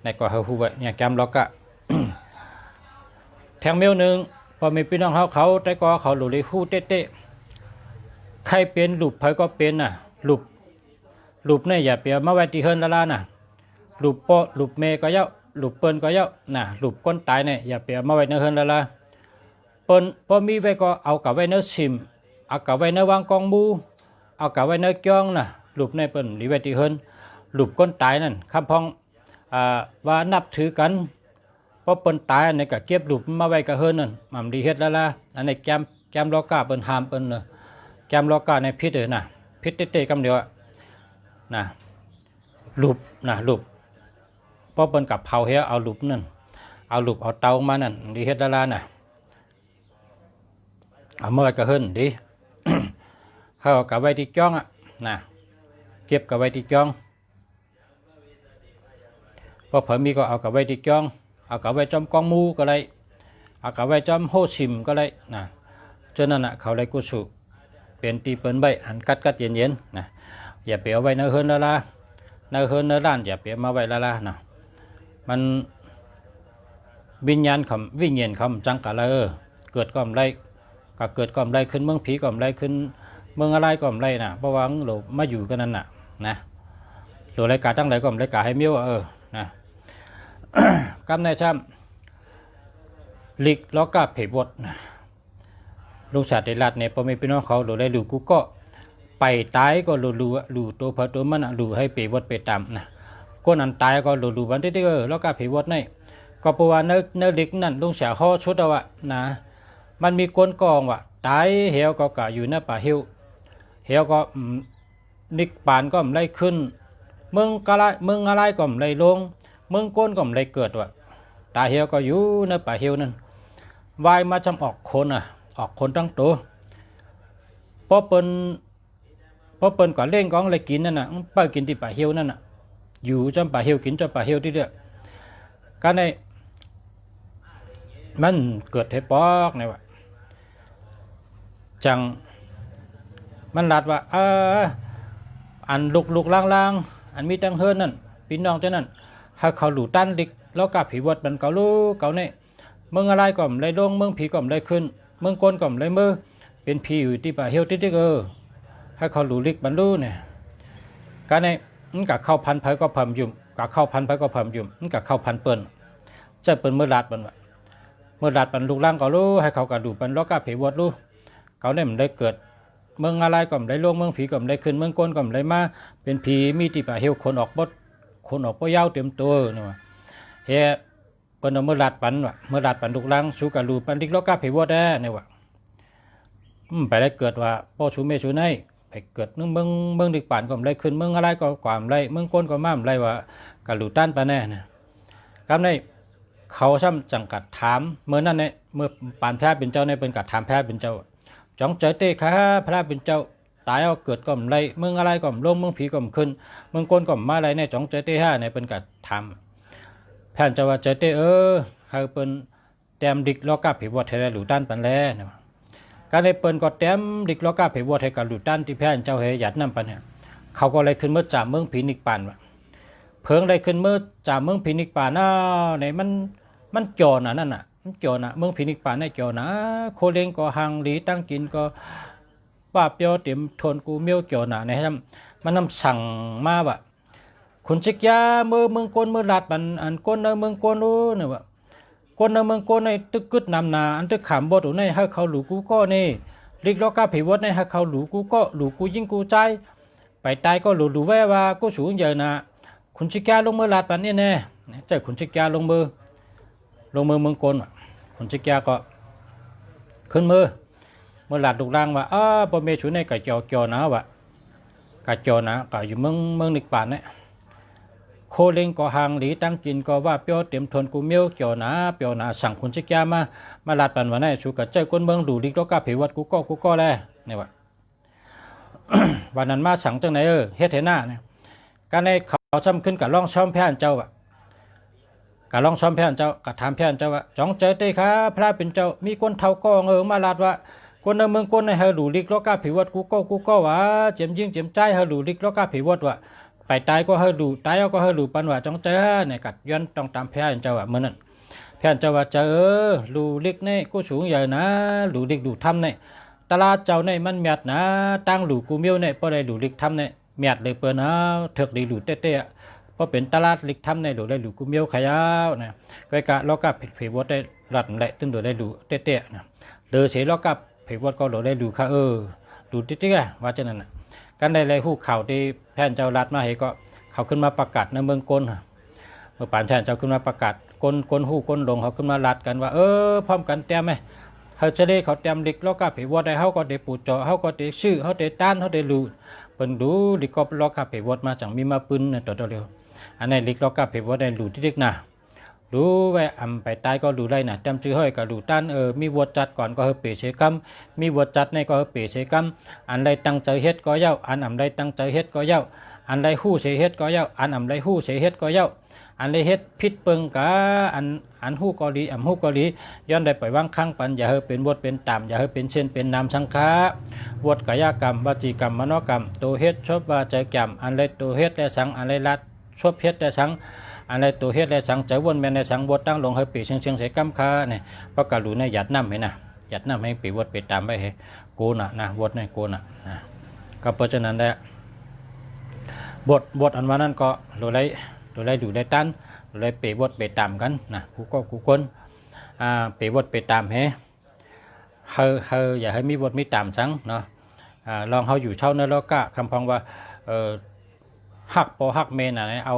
ในก็เฮาฮู้ไว้เนี่ยแกมล็อกกะ แทงเมลหนึ่ง พอมีพี่น้องเขาแต่ก็เขาหลุดเลยฮู้เต้ๆใครเป็นหลุบไผก็เป็นน่ะหลุบเนี่ยอย่าเปียมาไว้ที่เฮิรนละน่ะหลุบปอหลุบเมก็เยาหลุบเปิ้นก็เยาน่ะหลุบคนตายเนี่ยอย่าเปียมาไว้ในเฮิรนละเปิ้นพอมีไว้ก็เอากลับไว้ในซิมเอากลับไว้ในวางกองมูเอากลับไว้ในจ้องน่ะหลุบในเปิ้นหรือไว้ที่เฮิรนหลุบคนตายนั่นคำพ้องว่านับถือกันเพราะเปิ้นตายในก็เก็บหลุบมาไว้กับเฮิรนนั่นมันดีเฮ็ดละอันนี้แกมลอกาเปิ้นหามเปิ้นแกมลอกาในพิษน่ะพิษเต้ๆกำเดียวนะหลุบนะหลุบเพราะเปิ้นกับเผาเฮียเอาหลุบนั่นเอาหลุบเอาเตามานั่นดีเฮ็ดละน่ะเอาเมื่อก็เฮิรนดี เขากับไว้ที่จ้องนะเก็บกับไว้ที่จ้องพอเผมีก็เอากับไว้ที่จ้องเอากับไว้จอมกองมูก็เลยเอากับไว้จอมโฮซิมก็เลยนะจนนั่นน่ะเขาเลยกุศลเป็นตีเปิ้นใบอันกัดเย็นๆนะอย่าเปียวไว้ในเฮิรนละในเฮิรนในด้านอย่าเปียวมาไว้ละนะมันวิญญาณคำจังกะเลยเกิดก่อมไรก็เกิดก่อมไรขึ้นเมืองผีก่อมไรขึ้นเมืองอะไรก่อมไรนะเพราะว่าเรามาอยู่กันนั่นน่ะนะตัวรายการตั้งไรก่อมรายการให้เมียวนะ กำในช่ำลิกล้อกาเผบดลุงชาติรัตเนี่ยพอไม่พี่น้องเขาหรือได้หรือกูก็ไปตายก็รู้ตัวพอตัวมันรู้ให้เปวดไปตามนะก้นอันตายก็รู้วันที่แล้วก็เผบดนี่ก็เพราะว่าเนื้อลิกนั่นลุงเสียห่อชุดเอาวะนะมันมีก้นกองวะตายเหี่ยวก็กะอยู่ในป่าเหี่ยวก็นิกปานก็ไม่ขึ้นเมืองอะไรก็ไม่ลงเมืองก้นก็ไม่เกิดวะตายเหี่ยวก็อยู่ในป่าเหี่ยวนั่นวายมาจำออกคนออกคนทั้งตัวพอเปิ้นก่อนเล่งกองเลยกินนั่นน่ะไปกินที่ป่าเหี่ยวนั่นน่ะอยู่จำป่าเหี่ยวกินจำป่าเหี่ยวที่เดียวการในมันเกิดให้ปอกเนี่ยวะจังมันลัดว่าอันลุกล่างอันมีตังเฮิรนนั่นพี่น้องเจ้านั่นให้เขาหลู่ตั้นดิกแล้วกับผีวัดมันเกาลูเกาเนี่ยเมืองอะไรก่อมไรลงเมืองผีก่อมไรขึ้นเมืองก้นก่อมไรมือเป็นผีอยู่ที่ป่าเหี่ยวที่ให้เขาหลู่ลิกบรรลุเนี่ยการในมันกับเข้าพันไผ่ก็เพิ่มยุ่มกับเข้าพันไผ่ก็เพิ่มยุ่มมันกับเข้าพันเปิ้นจะเปิ้นเมื่อลัดมันวะเมื่อลัดมันลุกล่างเกาลูให้เขากระดูมันแล้วกับผีวัดลูเขาเนี่ยมันได้เกิดเมืองอะไรก่อมไรลงเมืองผีก่อมไรขึ้นเมืองก้นก่อมไรมาเป็นผีมีที่ป่าเหี่ยวคนออกบ่ยาวเต็มตัวนี่วะเฮเปิ้นเอาเมื่อลัดปันวะเมื่อลัดปันลุกล่างสู้กับลูปันดิกแล้วกับผีวัดได้เนี่ยวะไปได้เกิดว่าพ่อชูเมชูไนไปเกิดนึงเมืองดิกป่านก่อมไรขึ้นเมืองอะไรก็ความไรเมืองก้นก็ม่ามไรว่ากับลูต้านปะแน่นะคำนี้เขาซ้ำจังกัดถามเมื่อนั้นเนี่ยเมื่อปานแพทย์เป็นเจ้าในเป็นกัดถามแพทย์เป็นเจ้าจ้องเจอเต้ค่ะพระเป็นเจ้าตายเอาเกิดก่อมไรเมืองอะไรก่อมลงเมืองผีก่อมขึ้นเมืองก้นก่อมมาอะไรเนี่ยจ้องเจอเต้ห้าเนี่ยเป็นกัดถามแพทย์จะว่าเจอเต้ให้เป็นแต้มดิกล้อกับผีวัดเทเลลูต้านปันแลนะการให้เปิ้นก็แต้มดิกล้อกาเผบวดให้กับลูต้านที่แพนเจ้าเฮหยัดนำปันเนี่ยเขาก็เลยขึ้นเมื่อจากเมืองพินิกปานว่ะเพิงได้ขึ้นเมื่อจากเมืองพินิกปานในมันจอนั่นน่ะมันจอเมืองพินิกปานในจอโคเลงก็หังหลีตั้งกินก็ป้าเปียวเต็มทนกูเมียวจอนะครับมันนำสั่งมาว่ะคุณชิกยาเมืองก้นเมืองลาดบันอันก้นเมืองก้นเนี่ยว่ะคนในเมืองโกในตึกกึดนำนาอันตึกขามบดในให้เขาหลูกูก็นี่ลิกล้อกาผีวัดในให้เขาหลูกูก็หลูกูยิ่งกูใจไปตายก็หลูแว่ว่ากูสูงใหญ่นะคุณชิกาลงมือลาดปันนี่แน่ใจคุณชิกาลงมือเมืองโกนคุณชิกาก็ขึ้นมือเมื่อลาดดุร่างว่าบ่เมชูในกะจอนะวะกะจอนะกะอยู่เมืองนิกปานเนี่ยโคเลงก็หางหลีตั้งกินก็ว่าเปียวเต็มทนกูเมียวเกี่ยวนะเปียวนะสั่งคุณชิกยามาลาดปันวันนี้ชูกับเจ้าคนเมืองดูลิกแล้วก็เผวัดกูก็แล้วเนี่ยวะ วันนั้นมาสั่งจังไหนเฮ็ดเถน่าเนี่ยการในเขาซ้ำขึ้นกับล่องช้อมแพนเจ้าอะกับล่องช้อมแพนเจ้ากับถามแพนเจ้าว่าจ้องเจอเต้ค่ะพระเป็นเจ้ามีคนเท่าก็มาลาดว่าคนในเมืองคนในเฮดูลิกแล้วก็เผวัดกูก็ว่าเจียมยิ่งเจียมใจเฮดูลิกแล้วก็เผวัดว่าไปตายก็เฮดูตายก็เฮดูปันว่าจ้องเจอเนี่ยกัดย้อนต้องตามแพ้เจ้าอ่ะเมื่อนั้น แผ่นเจ้าว่าเจอลูเล็กในกูสูงใหญ่นะลูเล็กดูทำในตลาดเจ้าในมันแมดนะตั้งลูกูเมียวในพอได้ลูเล็กทำในแมดเลยเปิ้นนะเถิกดีลูเต้ๆพอเป็นตลาดเล็กทำในลูได้ลูกูเมียวขยาวนะก็กะเรากับเพวดได้รัดแหละตึ้งดูได้ลูเต้ๆนะเดือเสียเรากับเพวดก็ลูได้ลูค่ะลูเต้ๆว่าจังนั้นน่ะกันได้เลยฮู้ข่าวที่แผ่นเจ้ารัดมาให้ก็เขาขึ้นมาประกาศในเมืองกลเมื่อปานแผ่นเจ้าขึ้นมาประกาศกลหู้กลลงเขาขึ้นมารัดกันว่าพร้อมกันเตรียมไหมเฮาจะได้เขาเตรียมลิกแล้วก็เพวดได้เฮาก็ได้ปูจ่อเฮาก็ได้ชื่อเฮาได้ต้านเฮาได้ลูเปิ้นดูลิกก็ล็อกกับเพวดมาจังมีมาปืนต่อเร็วอันนี้ลิกล็อกกับเพวดได้ลูที่ลิกน่ะดูไว้อำไปตายก็ดูได้น่ะจำชื่อเฮ้ยก็ดูต้านมีวดจัดก่อนก็เฮาเปเสกำมีวดจัดในก็เฮาเปเสกำอันใดตั้งใจเฮ็ดก็เย้าอันอำใดตั้งใจเฮ็ดก็เย้าอันใดฮู้เสเฮ็ดก็เย้าอันอำใดฮู้เสเฮ็ดก็เย้าอันได้เฮ็ดผิดเปิงกะอันฮู้ก็ดีฮู้ก็ดีย้อนได้ไปวางข้างปันอย่าเฮาเป็นบทเป็นตามอย่าเฮาเป็นเช่นเป็นนามสังฆะบทกายกรรมวจีกรรมมโนกรรมตัวเฮ็ดชอบว่าใจกรรมอันใดตัวเฮ็ดและสังอันใดลัดชอบเฮ็ดและสังอันใดตัวเฮ็ดและสังใจวนแม่นในสังบทตั้งลงให้ปีเชียงใส่กรรมคาเนี่ยประกาศรู้ในหยัดน้ำให้นะหยัดน้ำให้ปีบทไปตามไว้ให้โกน่ะนะบทในโกน่ะก็เพราะฉะนั้นแหละบทอันว่านั้นก็รู้ได้ดูได้ตันเลยเปวดไปตามกันนะกูคนเปวดไปตามเฮอย่าให้มีวดมีตามสังเนาะลองเขาอยู่เช่าเนื้อแล้วก็คำพองว่าหักปอหักเมนอะไรเ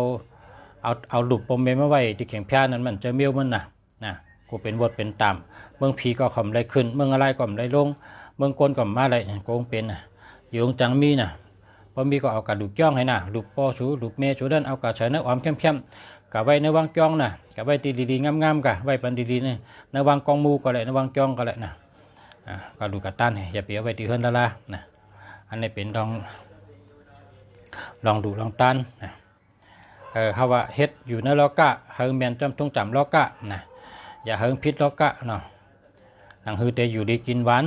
อาหลุดปมเมนมาไว้ที่แข็งแพ้นั้นมันจะเมียวมันนะกูเป็นวดเป็นตามเมืองผีก็ข่มได้ขึ้นเมืองอะไรก็ได้ลงเมืองกลก็มาอะไรโกงเป็นอยู่จังมีพอมีก็เอากระดูกจ้องให้ลูกปอสูลูกเมสูดันเอากระเฉยน้ำอ้อมเข้มกะไว้ในวางจ้องกะไว้ตีดีๆงามๆกะไว้ปันดีๆในวางกองมูก็เลยในวางจ้องก็เลยกระดูกกระตันอย่าเปียไว้ตีเฮิรนละอันนี้เป็นลองดูลองตันเขาว่าเฮ็ดอยู่ในล้อกะเฮิงแมนจำทุ่งจำล้อกะอย่าเฮิงพิษล้อกะเนาะหนังฮือเตอยู่ดีกินหวาน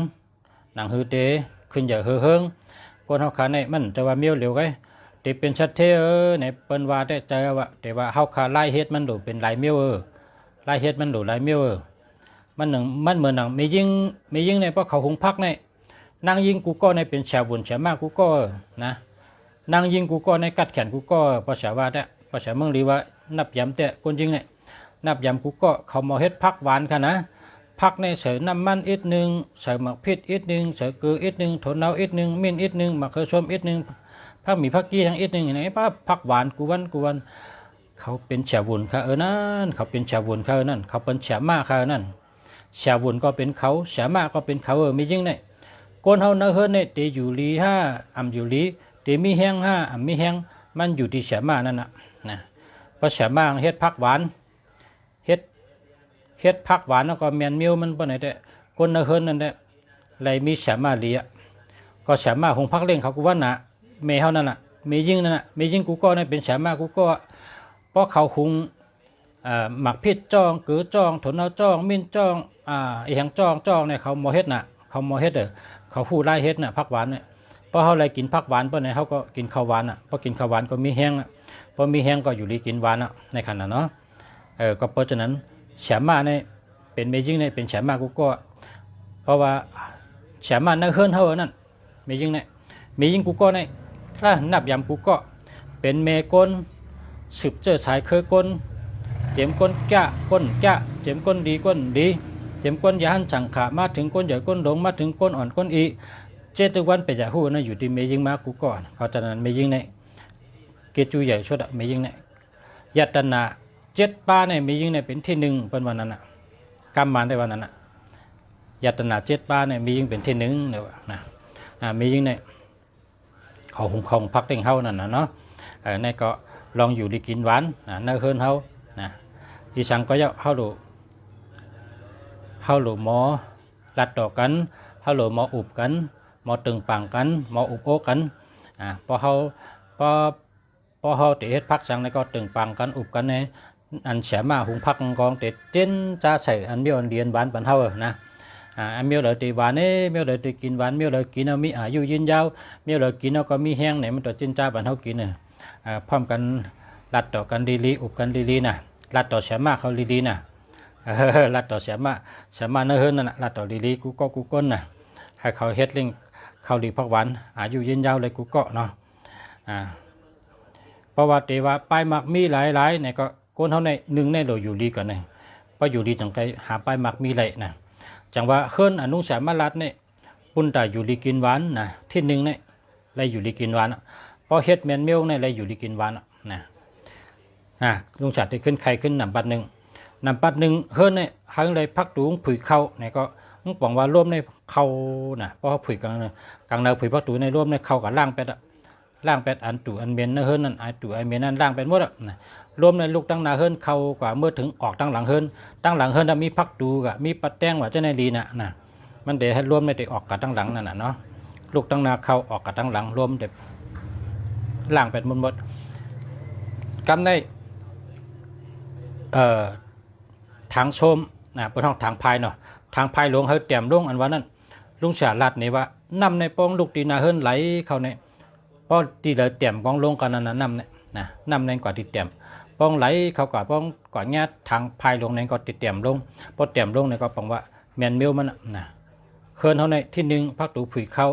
หนังฮือเตขึ้นอย่าเฮิงคนเฮาขาในมันจะว่าเมียวเหลวไงเตเป็นชัดเทในเปิ้นว่าได้ใจว่าแต่ว่าเฮาขาไล่เฮ็ดมันดูเป็นหลายเมียวไล่เฮ็ดมันดูหลายเมียวมันเหมือนหนังมียิงในเพราะเขาหุงพักในนางยิงกูก็ในเป็นแฉวุ่นแฉมากกูก็นะนางยิงกูก็ในกัดแขนกูก็ภาษาว่าได้ภาษาเมืองรีว่านับยำแต่คนจริงเนี่ยนับยำกูก็เขามาเฮ็ดพักหวานค่ะนะพักในเสือน้ำมันอีกนึงเสือหมักพริกอีกนึงเสือเกลืออีกนึงถั่วเน่าอีกนึงมิ้นอีกนึงมะเขือส้มอีกนึงพักมีพักกี้ทั้งอีกนึงอย่างไรป้าพักหวานกูวันเขาเป็นแฉวุ่นค่ะนั่นเขาเป็นแฉวุ่นค่ะนั่นเขาเป็นแฉมากค่ะนั่นแฉวุ่นก็เป็นเขาแฉมากก็เป็นเขามีจริงเนี่ยคนเฮาเนื้อเฮิร์เนี่ยตีอยู่ลีห้าอ่ำอยู่ลีตีมีแห้งห้าอ่ำมีแห้งมันอยู่ที่แฉมากนั่นนะเพราะแฉมากเฮ็ดพักหวานเฮ็ดพักหวานแล้วก็แมนมิวมันปนไหนแต่คนเนื้อเฮิร์นั่นแหละไรมีแฉมากลีก็แฉมากหงพักเล่งเขากูว่านะเมย์เฮานั่นมียิ่งนั่นมียิ่งกูก็นั่นเป็นแฉมากกูก็เพราะเขาหุงหมักพิษจ้องกือจ้องถั่วเน่าจ้องมิ้นจ้องไอแหงจ้องเนี่ยเขาโมเฮ็ดเขาโมเฮ็ดเขาฟูไล่เฮ็ดพักหวานเนี่ยพอเขาอะไรกินพักหวานเพราะไหนเขาก็กินข้าวหวานพอกินข้าวหวานก็มีแห้งพอมีแห้งก็อยู่ดีกินหวานในขณะเนาะก็เพราะฉะนั้นแฉมาเนี่ยเป็นเมยิ่งเนี่ยเป็นแฉมากูก็เพราะว่าแฉมาในเฮือนเฮานั่นเมยิ่งเนี่ยเมยิ่งกูก็เนี่ยถ้านับยำกูก็เป็นเมกลสืบเจอสายเคยกลเจ็มก้นแก่ก้นแก่เจ็มก้นดีก้นดีเจ็มก้นยาหันสังขามาถึงก้นใหญ่ก้นหลงมาถึงก้นอ่อนก้นอีเจตุวันไปจากหูนะอยู่ที่เมยิงมากูก่อนเขาจะนั้นเมยิงในเกจูใหญ่ชุดเมยิงในยัตนาเจ็ดป้าในเมยิงในเป็นที่หนึ่งเป็นวันนั้นกำมันได้วันนั้นยัตนาเจ็ดป้าในเมยิงเป็นที่หนึ่งเนี่ยนะเมยิงในเขาหงของพักเต็งเฮานั่นเนาะในก็ลองอยู่ดีกินหวานเนื้อเฮิร์นเฮาอีสังก็จะเฮาหลูหมอลัดต่อกันเฮาหลูหมออุบกันหมอตึงปังกันหมออุบโอกันพอเฮาเตะเฮ็ดพักสังในก็ตึงปังกันอุบกันในอันแฉมาหุงพักกองเตะเต้นจ้าใส่อันเมียวอันเดียนหวานปันเฮานะอันเมียวเลยตีหวานเมียวเลยตีกินหวานเมียวเลยกินเอามีอายุยืนยาวเมียวเลยกินเอาก็มีแห้งเนี่ยมันตัวจินจ้าปันเฮากินพร้อมกันลัดต่อกันดีๆอุบกันดีๆลัดต่อแฉมาเขาดีๆ ลัดต่อเสียมาเนื้อเฮิรนนั่นน่ะลัดต่อลีกูก็กูก้นน่ะให้เขาเฮ็ดเรื่องเขาดีพักหวานอายุยืนยาวเลยกูก็เนาะเพราะว่าแต่ว่าป้ายมักมีหลายๆเนี่ยก็ก้นเท่าในหนึ่งในโดยอยู่ดีก่อนนึงพออยู่ดีจังไกหาป้ายมักมีไหลนะจังว่าเฮิรนอนุสามาลัดเนี่ยปุ่นตาอยู่ดีกินหวานนะที่หนึ่งเนี่ยไรอยู่ดีกินหวานพอเฮ็ดแมนเมลเนี่ยไรอยู่ดีกินหวานนะลุงฉัดได้ขึ้นใครขึ้นนำปัดหนึ่งเฮิรนเนี่ยหางไรพักตูงผุยเข้าเนี่ยก็มึงบอกว่าร่วมในเข้านะเพราะผุยกลางนาผุยพักตูในร่วมในเข้ากับล่างเป็ดอันตูอันเมียนเฮิรนนั่นไอตูไอเมียนนั่นล่างเป็ดหมดนะรวมในลูกตั้งนาเฮิรนเข้ากว่าเมื่อถึงออกตั้งหลังเฮิรนมีพักตูกับมีปัดแต้งว่าเจ้าในดีนะมันเดี๋ยวให้รวมในติออกกับตั้งหลังนั่นน่ะเนาะลูกตั้งนาเข้าออกกับตั้งหลังรวมเด็ดล่างเป็ดหมดกำได้ทางชมบนห้องทางพายเนาะทางพายหลวงเฮาเตรียมลงอันว่านั้นลุงฉาลัดนี่ว่านำในปองลูกตีนาเฮิรนไหลเข้าในป้อตีเลยเตรียมกองลงกันนั้นนำเนี่ยนำในกว่าที่เตรียมปองไหลเข้ากว่าปองกว่าแง่ทางพายลงในก็ติดเตรียมลงพอเตรียมลงในก็ปองว่าแมนมิลมันเฮิรนเท่าในที่หนึ่งพักตูผุยเข้า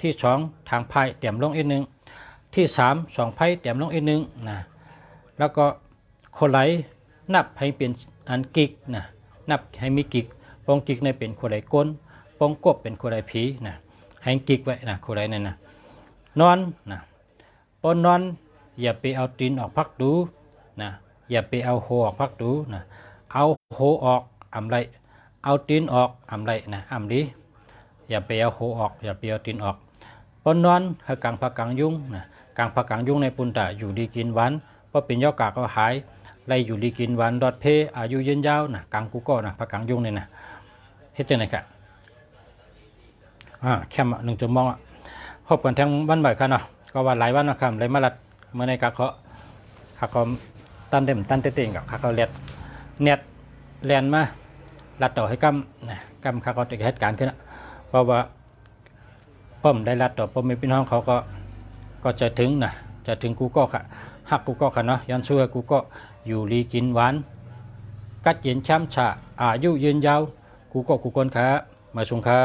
ที่สองทางพายเตรียมลงอีกหนึ่งที่สามสองไพ่เตรียมลงอีกหนึ่งแล้วก็คนไหลนับให้เป็นอันกิกนับให้มีกิกปองกิกในเป็นคนไหลก้นปองกบเป็นคนไหลผีให้กิกไว้คนไหลนั่นนอนปอนนอนอย่าไปเอาตีนออกพักดูอย่าไปเอาโหออกพักดูเอาโหออกอำไรเอาตีนออกอำไรอำดีอย่าไปเอาโหออกอย่าไปเอาตีนออกปอนนอนให้กลางผักกลางยุงกลางผักกลางยุงในปุนตะอยู่ดีกินหวานเพราะเป็นยอกาก็หายไล่อยู่ดีกินหวานดอดเพอายุยืนยาวกลางกูก็ผักกลางยุงนี่เฮ็ดจังได๋ค่ะแค่1 ชั่วโมงพบกันทั้งวันบ่ายค่ะเนาะก็ว่าหลายวันนะครับเลยมาลัดเมื่อในกะเขาตันเต็มตันเต็งกับเขาเน็ตแลนมาลัดต่อให้กำเขาติดเหตุการณ์ขึ้นเพราะว่าป้อมได้ลัดต่อป้อมมีพี่น้องเขาก็จะถึงกูก็ค่ะหักกูก็ค่ะเนาะยันช่วยกูก็อยู่ลีกินหวานกัดเย็นช้ำฉะอายุยืนยาวกูก็กูคนค่ะมาชงค่ะ